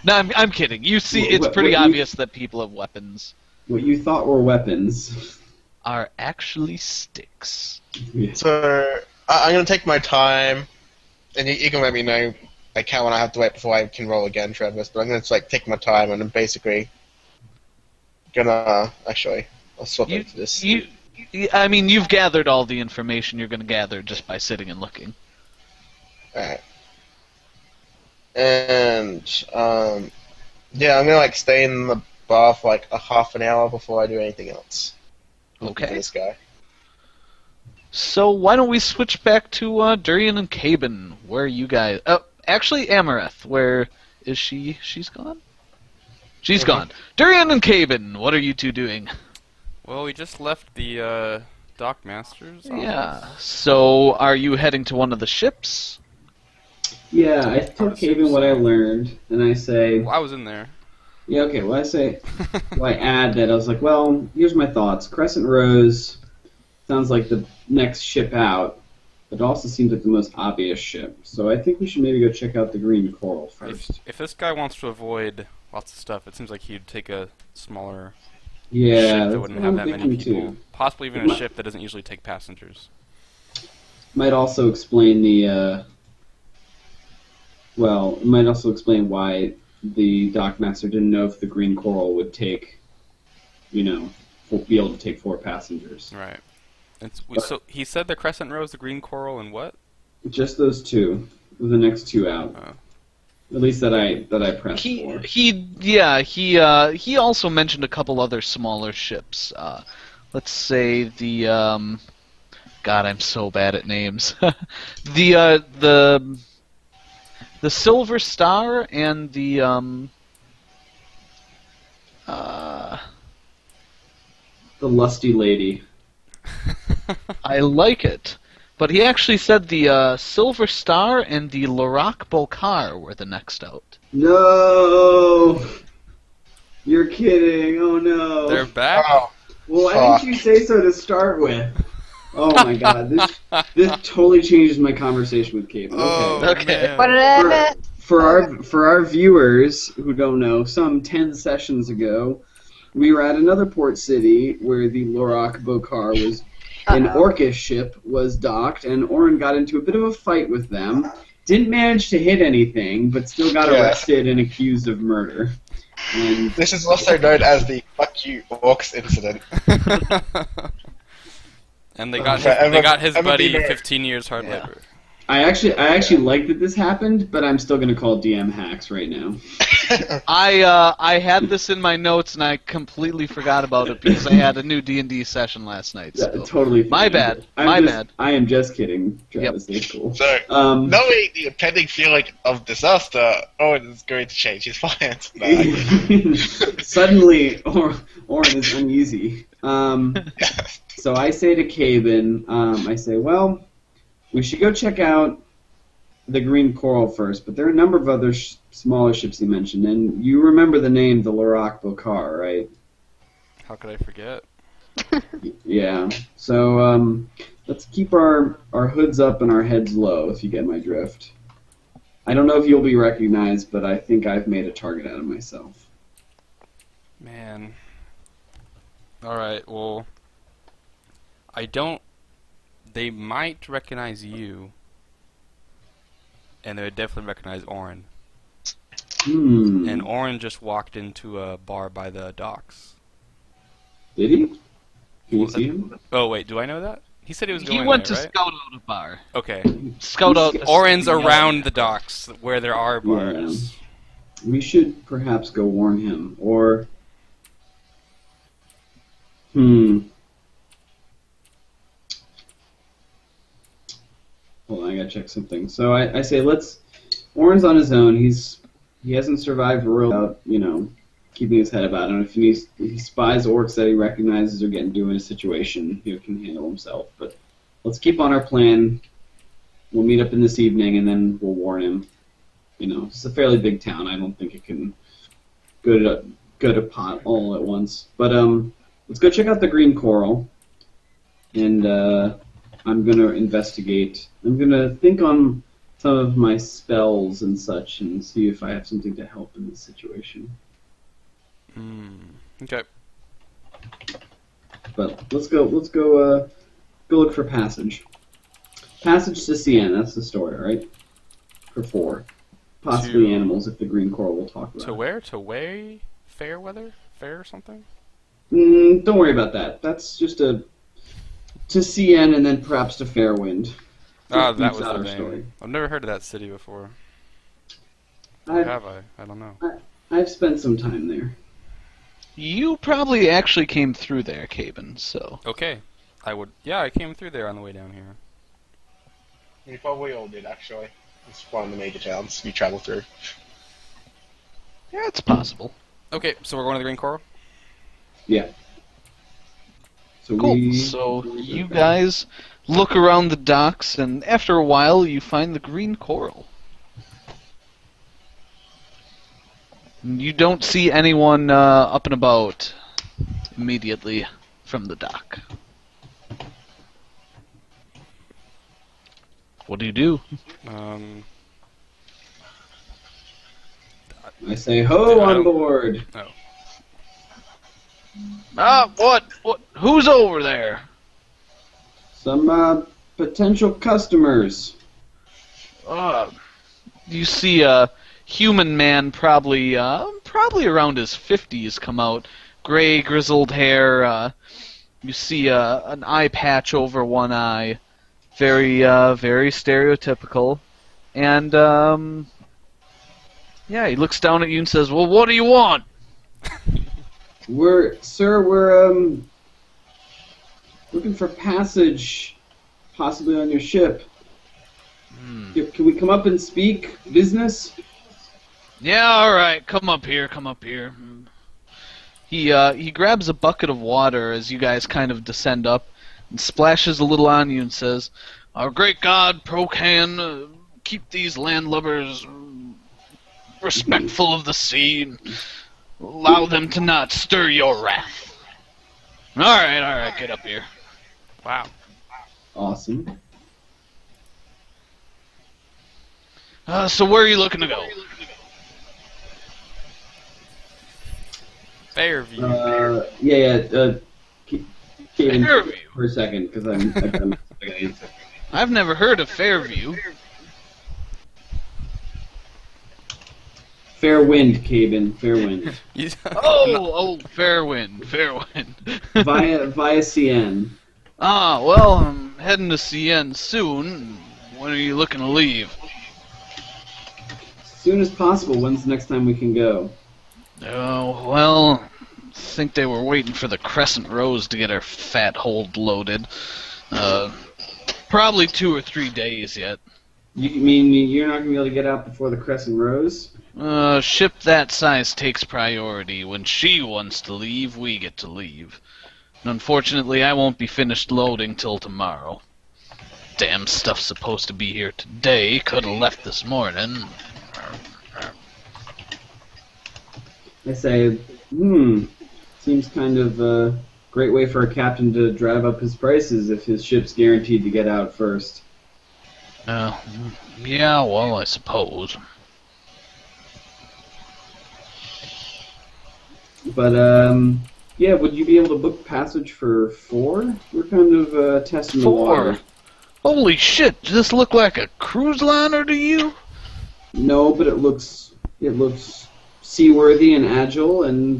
No, I'm kidding. You see, it's pretty obvious that people have weapons. What you thought were weapons are actually sticks. Yeah. So I'm gonna take my time, and you can let me know how long I have to wait before I can roll again, Travis. But I'm gonna take my time, and I'm basically gonna I'll swap it to this. I mean, you've gathered all the information you're gonna gather just by sitting and looking. Alright. And yeah, I'm gonna stay in the bar for a half an hour before I do anything else. Okay. For this guy. So why don't we switch back to Durian and Caben? Where are you guys? Actually, Amareth. Where is she? She's gone? She's gone. Durian and Caben, what are you two doing? Well, we just left the Dockmaster's office. Yeah. So are you heading to one of the ships? Yeah, I told Kaven what I learned, and I say... Well, I was in there. Yeah, okay, well, I add that I was like, well, here's my thoughts. Crescent Rose sounds like the next ship out, but it also seems like the most obvious ship. So I think we should maybe go check out the Green Coral first. If this guy wants to avoid lots of stuff, it seems like he'd take a smaller Yeah, ship that that's wouldn't what have I'm that many thinking people. too. Possibly even a ship that doesn't usually take passengers. Might also explain the, well, it might also explain why the Dockmaster didn't know if the Green Coral would take, be able to take 4 passengers. Right. So he said the Crescent Rose, the Green Coral, and what? Just those 2, the next 2 out. At least that I pressed for. He also mentioned a couple other smaller ships. Let's say the God, I'm so bad at names. the Silver Star and the Lusty Lady. I like it. But he actually said the Silver Star and the Lorak Bokar were the next out. No! You're kidding. Oh no. They're back? Oh, Well, why didn't you say so to start with? Oh my god, this totally changes my conversation with Cable. Oh, Okay. Okay. man. For our viewers who don't know, some 10 sessions ago, we were at another port city where the Lorak Bokar was an Orcish ship was docked, and Orin got into a bit of a fight with them. Didn't manage to hit anything, but still got arrested and accused of murder. And this is also known as the "fuck you orcs" incident. And they got his buddy 15 years hard Yeah. labor. I actually like that this happened, but I'm still gonna call DM hacks right now. I had this in my notes and I completely forgot about it because I had a new D&D session last night. So. Totally. Fine. My bad. Bad. I am just kidding, Travis. That's cool. So, knowing the impending feeling of disaster, Owen is going to change his plans. Suddenly, Orin is uneasy. So I say to Caven, I say, well, we should go check out the Green Coral first, but there are a number of other smaller ships he mentioned, and you remember the name, the Lorak Bokar, right? How could I forget? Yeah. So let's keep our hoods up and our heads low, if you get my drift. I don't know if you'll be recognized, but I think I've made a target out of myself. Man. Alright, well... They might recognize you, and they would definitely recognize Orin. And Orin just walked into a bar by the docks. Did he? Can you see him? Oh wait, do I know that? He said he was going He went there, to right? scout out a bar. Okay. Scout out. Orin's around the docks where there are bars. We should perhaps go warn him, or... Hold on, I gotta check something. So I say Orin's on his own. He hasn't survived Royal without, keeping his head about it. If he spies orcs that he recognizes or get into a situation, he can handle himself. But let's keep on our plan. We'll meet up in this evening, and then we'll warn him. It's a fairly big town. I don't think it can go to pot all at once. But let's go check out the Green Coral, and I'm gonna investigate. I'm gonna think on some of my spells and such, and see if I have something to help in this situation. Okay. But let's go look for passage. Passage to Cien. That's the story, right? For 4. Possibly animals, if the Green Coral will talk about. To where? To Way? Fairweather? Fair or something? Don't worry about that. That's just to Cien and then perhaps to Fairwind. Ah, that was the our name. story. I've never heard of that city before. Have I? I don't know. I've spent some time there. You probably actually came through there, Caben, so... Okay. I came through there on the way down here. We probably all did, actually. It's one of the major towns we travel through. Yeah, it's possible. Okay, so we're going to the Green Coral? Yeah. So Cool. So you guys look around the docks, and after a while, you find the Green Coral. You don't see anyone up and about immediately from the dock. What do you do? I say, ho on board! Oh. What? Who's over there? Some potential customers. You see a human man, probably around his 50s, come out. Gray, grizzled hair. You see an eye patch over one eye. Very stereotypical. And, he looks down at you and says, "Well, what do you want?" We're looking for passage, possibly on your ship. Can we come up and speak business? Yeah, alright, come up here. He grabs a bucket of water as you guys kind of descend up and splashes a little on you and says, "Our great god, Procan, keep these landlubbers respectful of the sea, and allow them to not stir your wrath." Alright, get up here. Wow. Awesome. So where are you looking to go? Fairview. Fairview. For a second, because I gotta answer. I've never heard of Fairview. Fair wind, Caben. Fair wind. Fairwind. Via Cien. Well, I'm heading to Cien soon. When are you looking to leave? As soon as possible. When's the next time we can go? Oh, well, I think they were waiting for the Crescent Rose to get her fat hold loaded. Probably 2 or 3 days yet. You mean you're not going to be able to get out before the Crescent Rose? Ship that size takes priority. When she wants to leave, we get to leave. And unfortunately, I won't be finished loading till tomorrow. Damn stuff's supposed to be here today. Could have left this morning. I say, seems kind of a great way for a captain to drive up his prices if his ship's guaranteed to get out first. Yeah, well, I suppose. But, would you be able to book passage for 4? We're kind of testing the water. 4? Holy shit, does this look like a cruise liner to you? No, but it looks seaworthy and agile, and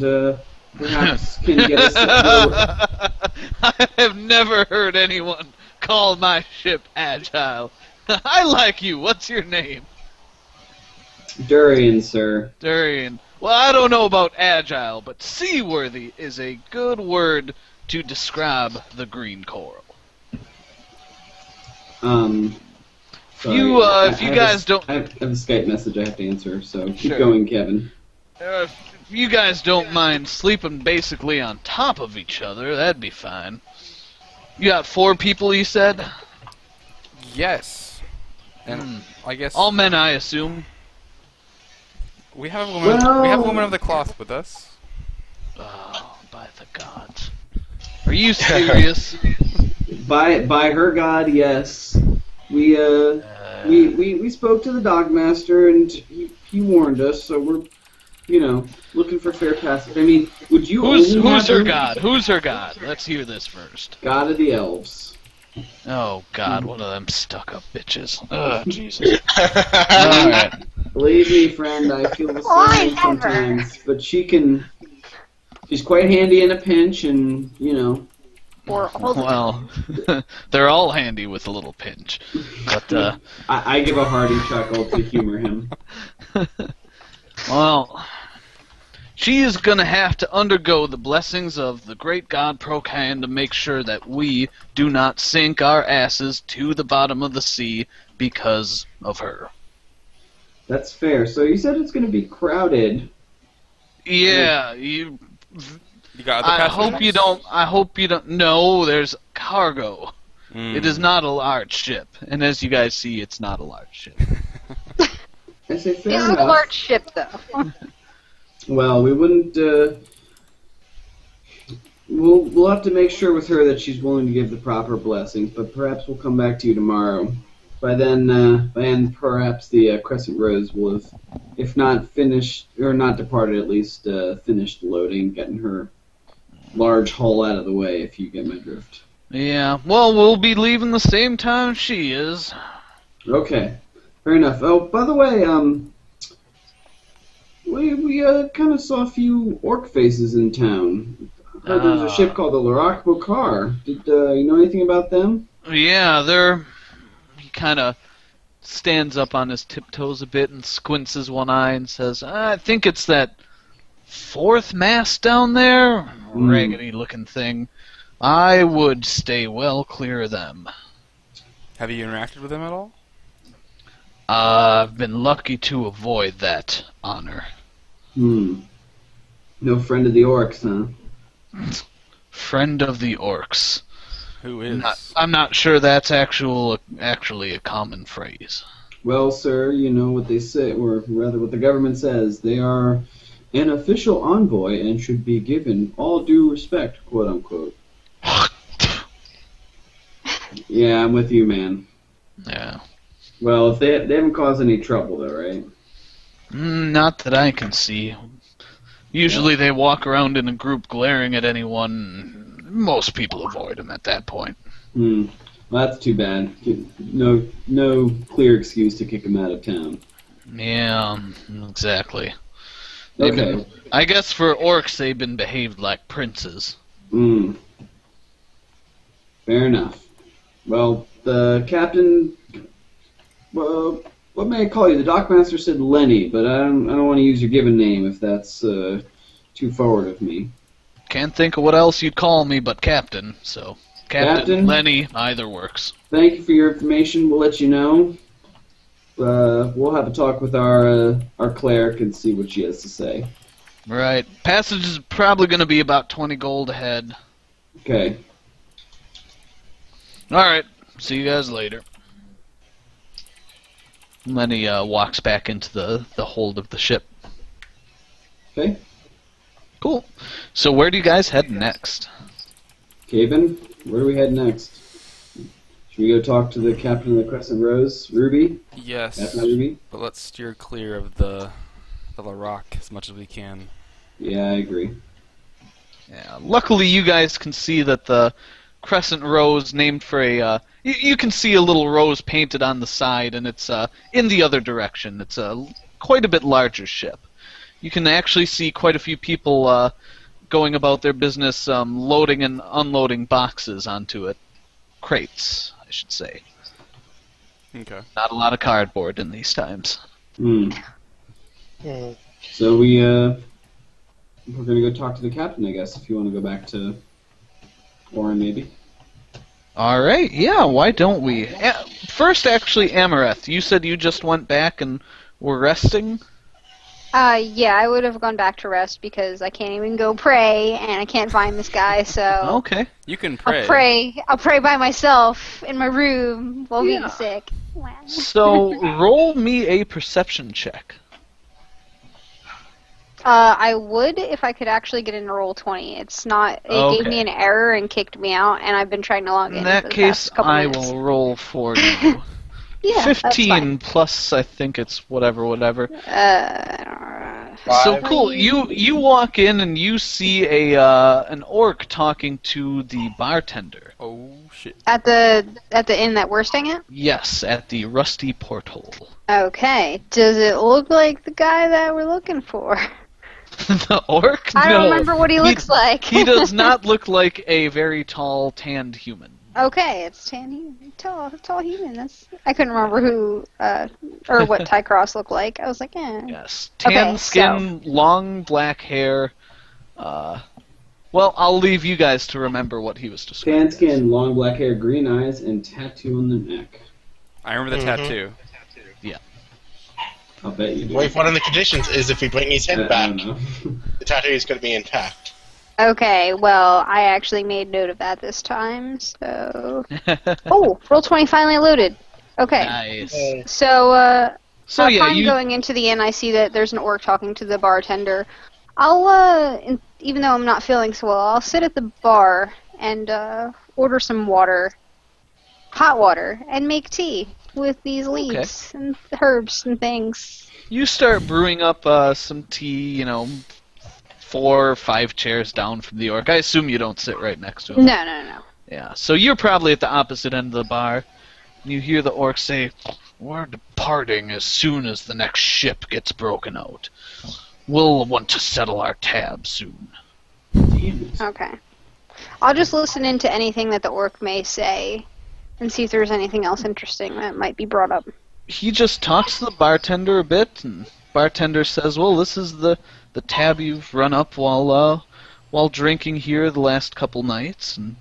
perhaps can get us. I have never heard anyone call my ship agile. I like you. What's your name? Durian, sir. Durian. Well, I don't know about agile, but seaworthy is a good word to describe the green coral. Sorry, If you guys don't... I have a Skype message I have to answer, so keep Sure. going, Kevin. If you guys don't mind sleeping basically on top of each other, that'd be fine. You got 4 people, you said? Yes. And I guess All men, I assume. we have a woman. We have a woman of the cloth with us. Oh, by the gods. Are you serious? By her god, yes. We spoke to the Dogmaster, and he warned us, so we're, looking for fair passage. I mean, would you Who's only have her god? Who's her god? Let's hear this first. God of the elves. Oh god, one of them stuck-up bitches. Ugh, Jesus. Alright. Believe me, friend, I feel the Why same sometimes. But she's quite handy in a pinch, and, Or hold Well, they're all handy with a little pinch. But, I give a hearty chuckle to humor him. well, she is going to have to undergo the blessings of the great god Procan to make sure that we do not sink our asses to the bottom of the sea because of her. That's fair. So you said it's going to be crowded. Yeah, You got other I hope you don't. No, there's cargo. Mm. It is not a large ship, and as you guys see, it's not a large ship. I say fair It's a enough. large ship, though. Well, we wouldn't. We'll have to make sure with her that she's willing to give the proper blessings. But perhaps we'll come back to you tomorrow. By then, perhaps the Crescent Rose will have, if not finished or not departed, at least finished loading, getting her large hull out of the way. If you get my drift. Yeah, well, we'll be leaving the same time she is. Okay, fair enough. Oh, by the way, we kind of saw a few orc faces in town. There's a ship called the Larak Bokar. Did you know anything about them? Yeah, he kind of stands up on his tiptoes a bit and squints his one eye and says, I think it's that 4th mast down there? Raggedy-looking thing. I would stay well clear of them. Have you interacted with them at all? I've been lucky to avoid that honor. No friend of the orcs, huh? Friend of the orcs. Who is? I'm not sure that's actually a common phrase. Well, sir, you know what they say, or rather what the government says. They are an official envoy and should be given all due respect, quote unquote. Yeah, I'm with you, man. Yeah. Well, if they haven't caused any trouble, though, right? Not that I can see. Usually they walk around in a group glaring at anyone. Most people avoid them at that point. Well, that's too bad. No clear excuse to kick them out of town. Yeah, exactly. Okay. I guess for orcs they've been behaved like princes. Fair enough. Well, the captain. Well, what may I call you? The dockmaster said Lenny, but I don't want to use your given name if that's too forward of me. Can't think of what else you'd call me but Captain, so Captain? Lenny, either works. Thank you for your information. We'll let you know. We'll have a talk with our cleric and see what she has to say. Right. Passage is probably going to be about 20 gold ahead. Okay. Alright, see you guys later. Lenny walks back into the hold of the ship. Okay. Cool. So where do you guys head next? Caven, where do we head next? Should we go talk to the captain of the Crescent Rose, Ruby? Yes. Captain Ruby? But let's steer clear of the Larak as much as we can. Yeah, I agree. Yeah. Luckily, you guys can see that the Crescent Rose, named for a... you can see a little rose painted on the side, and it's in the other direction. It's a quite a bit larger ship. You can actually see quite a few people going about their business, loading and unloading boxes onto it. Crates, I should say. Okay. Not a lot of cardboard in these times. Hmm. So we're gonna go talk to the captain, I guess. If you want to go back to Orin, maybe. All right, yeah, why don't we? First, actually, Amareth, you said you just went back and were resting? Yeah, I would have gone back to rest because I can't even go pray, and I can't find this guy, so Okay. You can pray. I'll pray by myself in my room while being Yeah. sick. So, roll me a perception check. I would if I could actually get in roll 20. It's not. It gave Okay. me an error and kicked me out, and I've been trying to log in. In for that the case, past couple I minutes. will roll for you. Yeah, 15 plus, I think it's whatever. That's fine. So Five. cool. You walk in and you see an orc talking to the bartender. Oh shit. At the inn that we're staying at. Yes, at the Rusty Porthole. Okay. Does it look like the guy that we're looking for? The orc? I don't No. remember what he looks like. He does not look like a very tall, tanned human. Okay, it's tall human. I couldn't remember who or what Ty Cross looked like. I was like, Yes. Tan Okay, skin, long black hair. Well, I'll leave you guys to remember what he was describing. Tan skin, long black hair, green eyes, and tattoo on the neck. I remember the tattoo. I'll bet you do. Wait, one of the conditions is if we bring his head I back, don't know. the tattoo is going to be intact. Okay, well, I actually made note of that this time, so... Oh, roll 20 finally loaded. Okay, Nice. so, So yeah, upon you going into the inn, I see that there's an orc talking to the bartender. I'll, even though I'm not feeling so well, I'll sit at the bar and, order some water, hot water, and make tea with these leaves and herbs and things. you start brewing up some tea. 4 or 5 chairs down from the orc. I assume you don't sit right next to him. No. Yeah, so you're probably at the opposite end of the bar. And you hear the orc say, "We're departing as soon as the next ship gets broken out. We'll want to settle our tab soon." Damn it. Okay. I'll just listen into anything that the orc may say and see if there's anything else interesting that might be brought up. He just talks to the bartender a bit, and bartender says, "Well, this is the tab you've run up while drinking here the last couple nights." And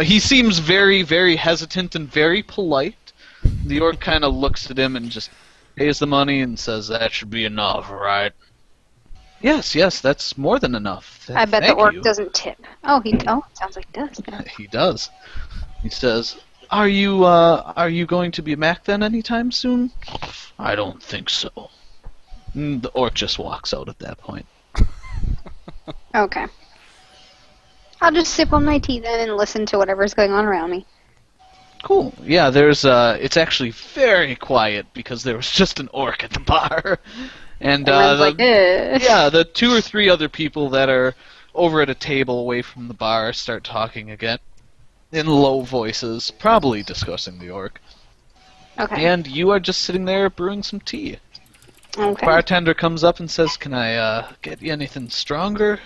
he seems very, very hesitant and very polite. The orc kind of looks at him and just pays the money and says, "That should be enough, right?" Yes, that's more than enough. I bet the Thank orc you." doesn't tip. Oh, sounds like he does. He does. He says, Are you going to be back then anytime soon?" "I don't think so." And the orc just walks out at that point. Okay. I'll just sip on my tea then and listen to whatever's going on around me. Cool. Yeah, it's actually very quiet because there was just an orc at the bar. And Everyone's like, "Ugh." yeah, the 2 or 3 other people that are over at a table away from the bar start talking again in low voices, probably discussing the orc. Okay. And you are just sitting there brewing some tea. Okay. Bartender comes up and says, "Can I get you anything stronger?"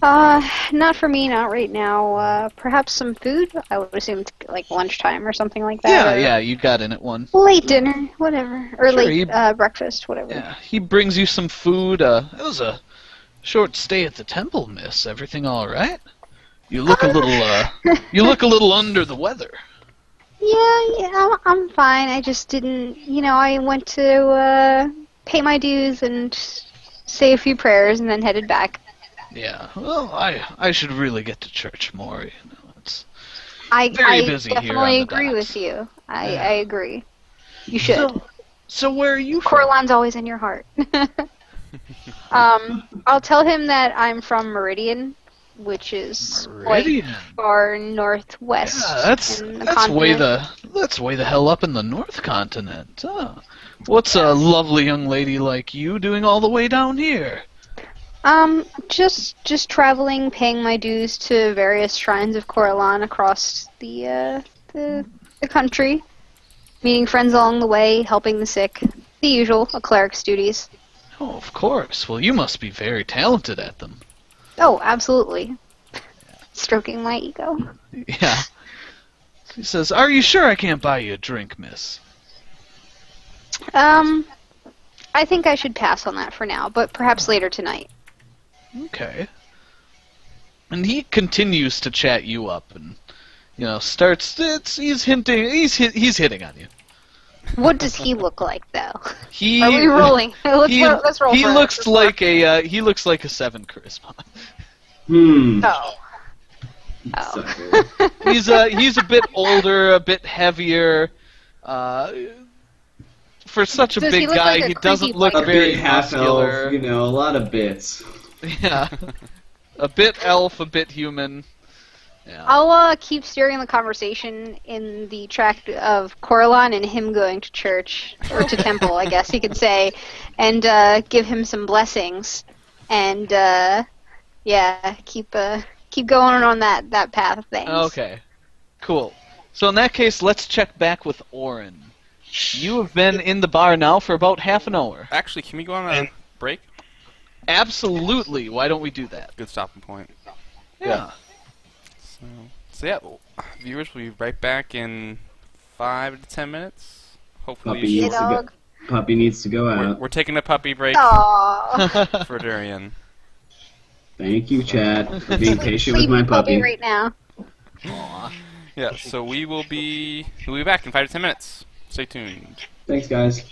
Not for me, not right now. Perhaps some food? I would assume it's like lunchtime or something like that. or Yeah, you got in at one. Late dinner, whatever. Or Sure, late breakfast, whatever. Yeah, he brings you some food. It was a short stay at the temple, miss. Everything all right? You look a little under the weather. Yeah, I'm fine. I just didn't, I went to pay my dues and say a few prayers and then headed back. Yeah. Well, I should really get to church more. It's I very busy here on definitely the agree docks. with you. I Yeah. agree. You should. So where are you from? Corlan's always in your heart. I'll tell him that I'm from Meridian, which is Meridian. quite far northwest. Yeah, that's in the that's way continent. that's way the hell up in the North Continent. What's a lovely young lady like you doing all the way down here? Just traveling, paying my dues to various shrines of Corlan across the country, meeting friends along the way, helping the sick, the usual, a cleric's duties. Oh, of course. Well, you must be very talented at them. Oh, absolutely. Stroking my ego. Yeah. He says, "Are you sure I can't buy you a drink, miss?" I think I should pass on that for now, but perhaps later tonight. Okay. And he continues to chat you up, and he's hinting, he's hitting on you. What does he look like, though? He Are we rolling? Let's roll. he for looks it. like a 7 charisma. Oh. Oh. He's a bit older, a bit heavier. For such a Does he big look guy, like a he doesn't creepy look white A very bit half muscular. elf, a lot of bits. Yeah, a bit elf, a bit human. Yeah. I'll keep steering the conversation in the track of Coralon and him going to church, or to temple, I guess you could say, and give him some blessings, and keep going on that path of things. Okay, cool. So in that case, let's check back with Orin. You have been in the bar now for about half an hour. Actually, can we go on a break? Absolutely. Why don't we do that? Good stopping point. Yeah. So yeah, viewers, we'll be right back in 5 to 10 minutes. Hopefully, Puppy needs, dog. puppy needs to go out. we're taking a puppy break Aww. for Durian. Thank you, Chad, for being patient with Sleepy my puppy. right now. Yeah, so we'll be back in 5 to 10 minutes. Stay tuned. Thanks, guys.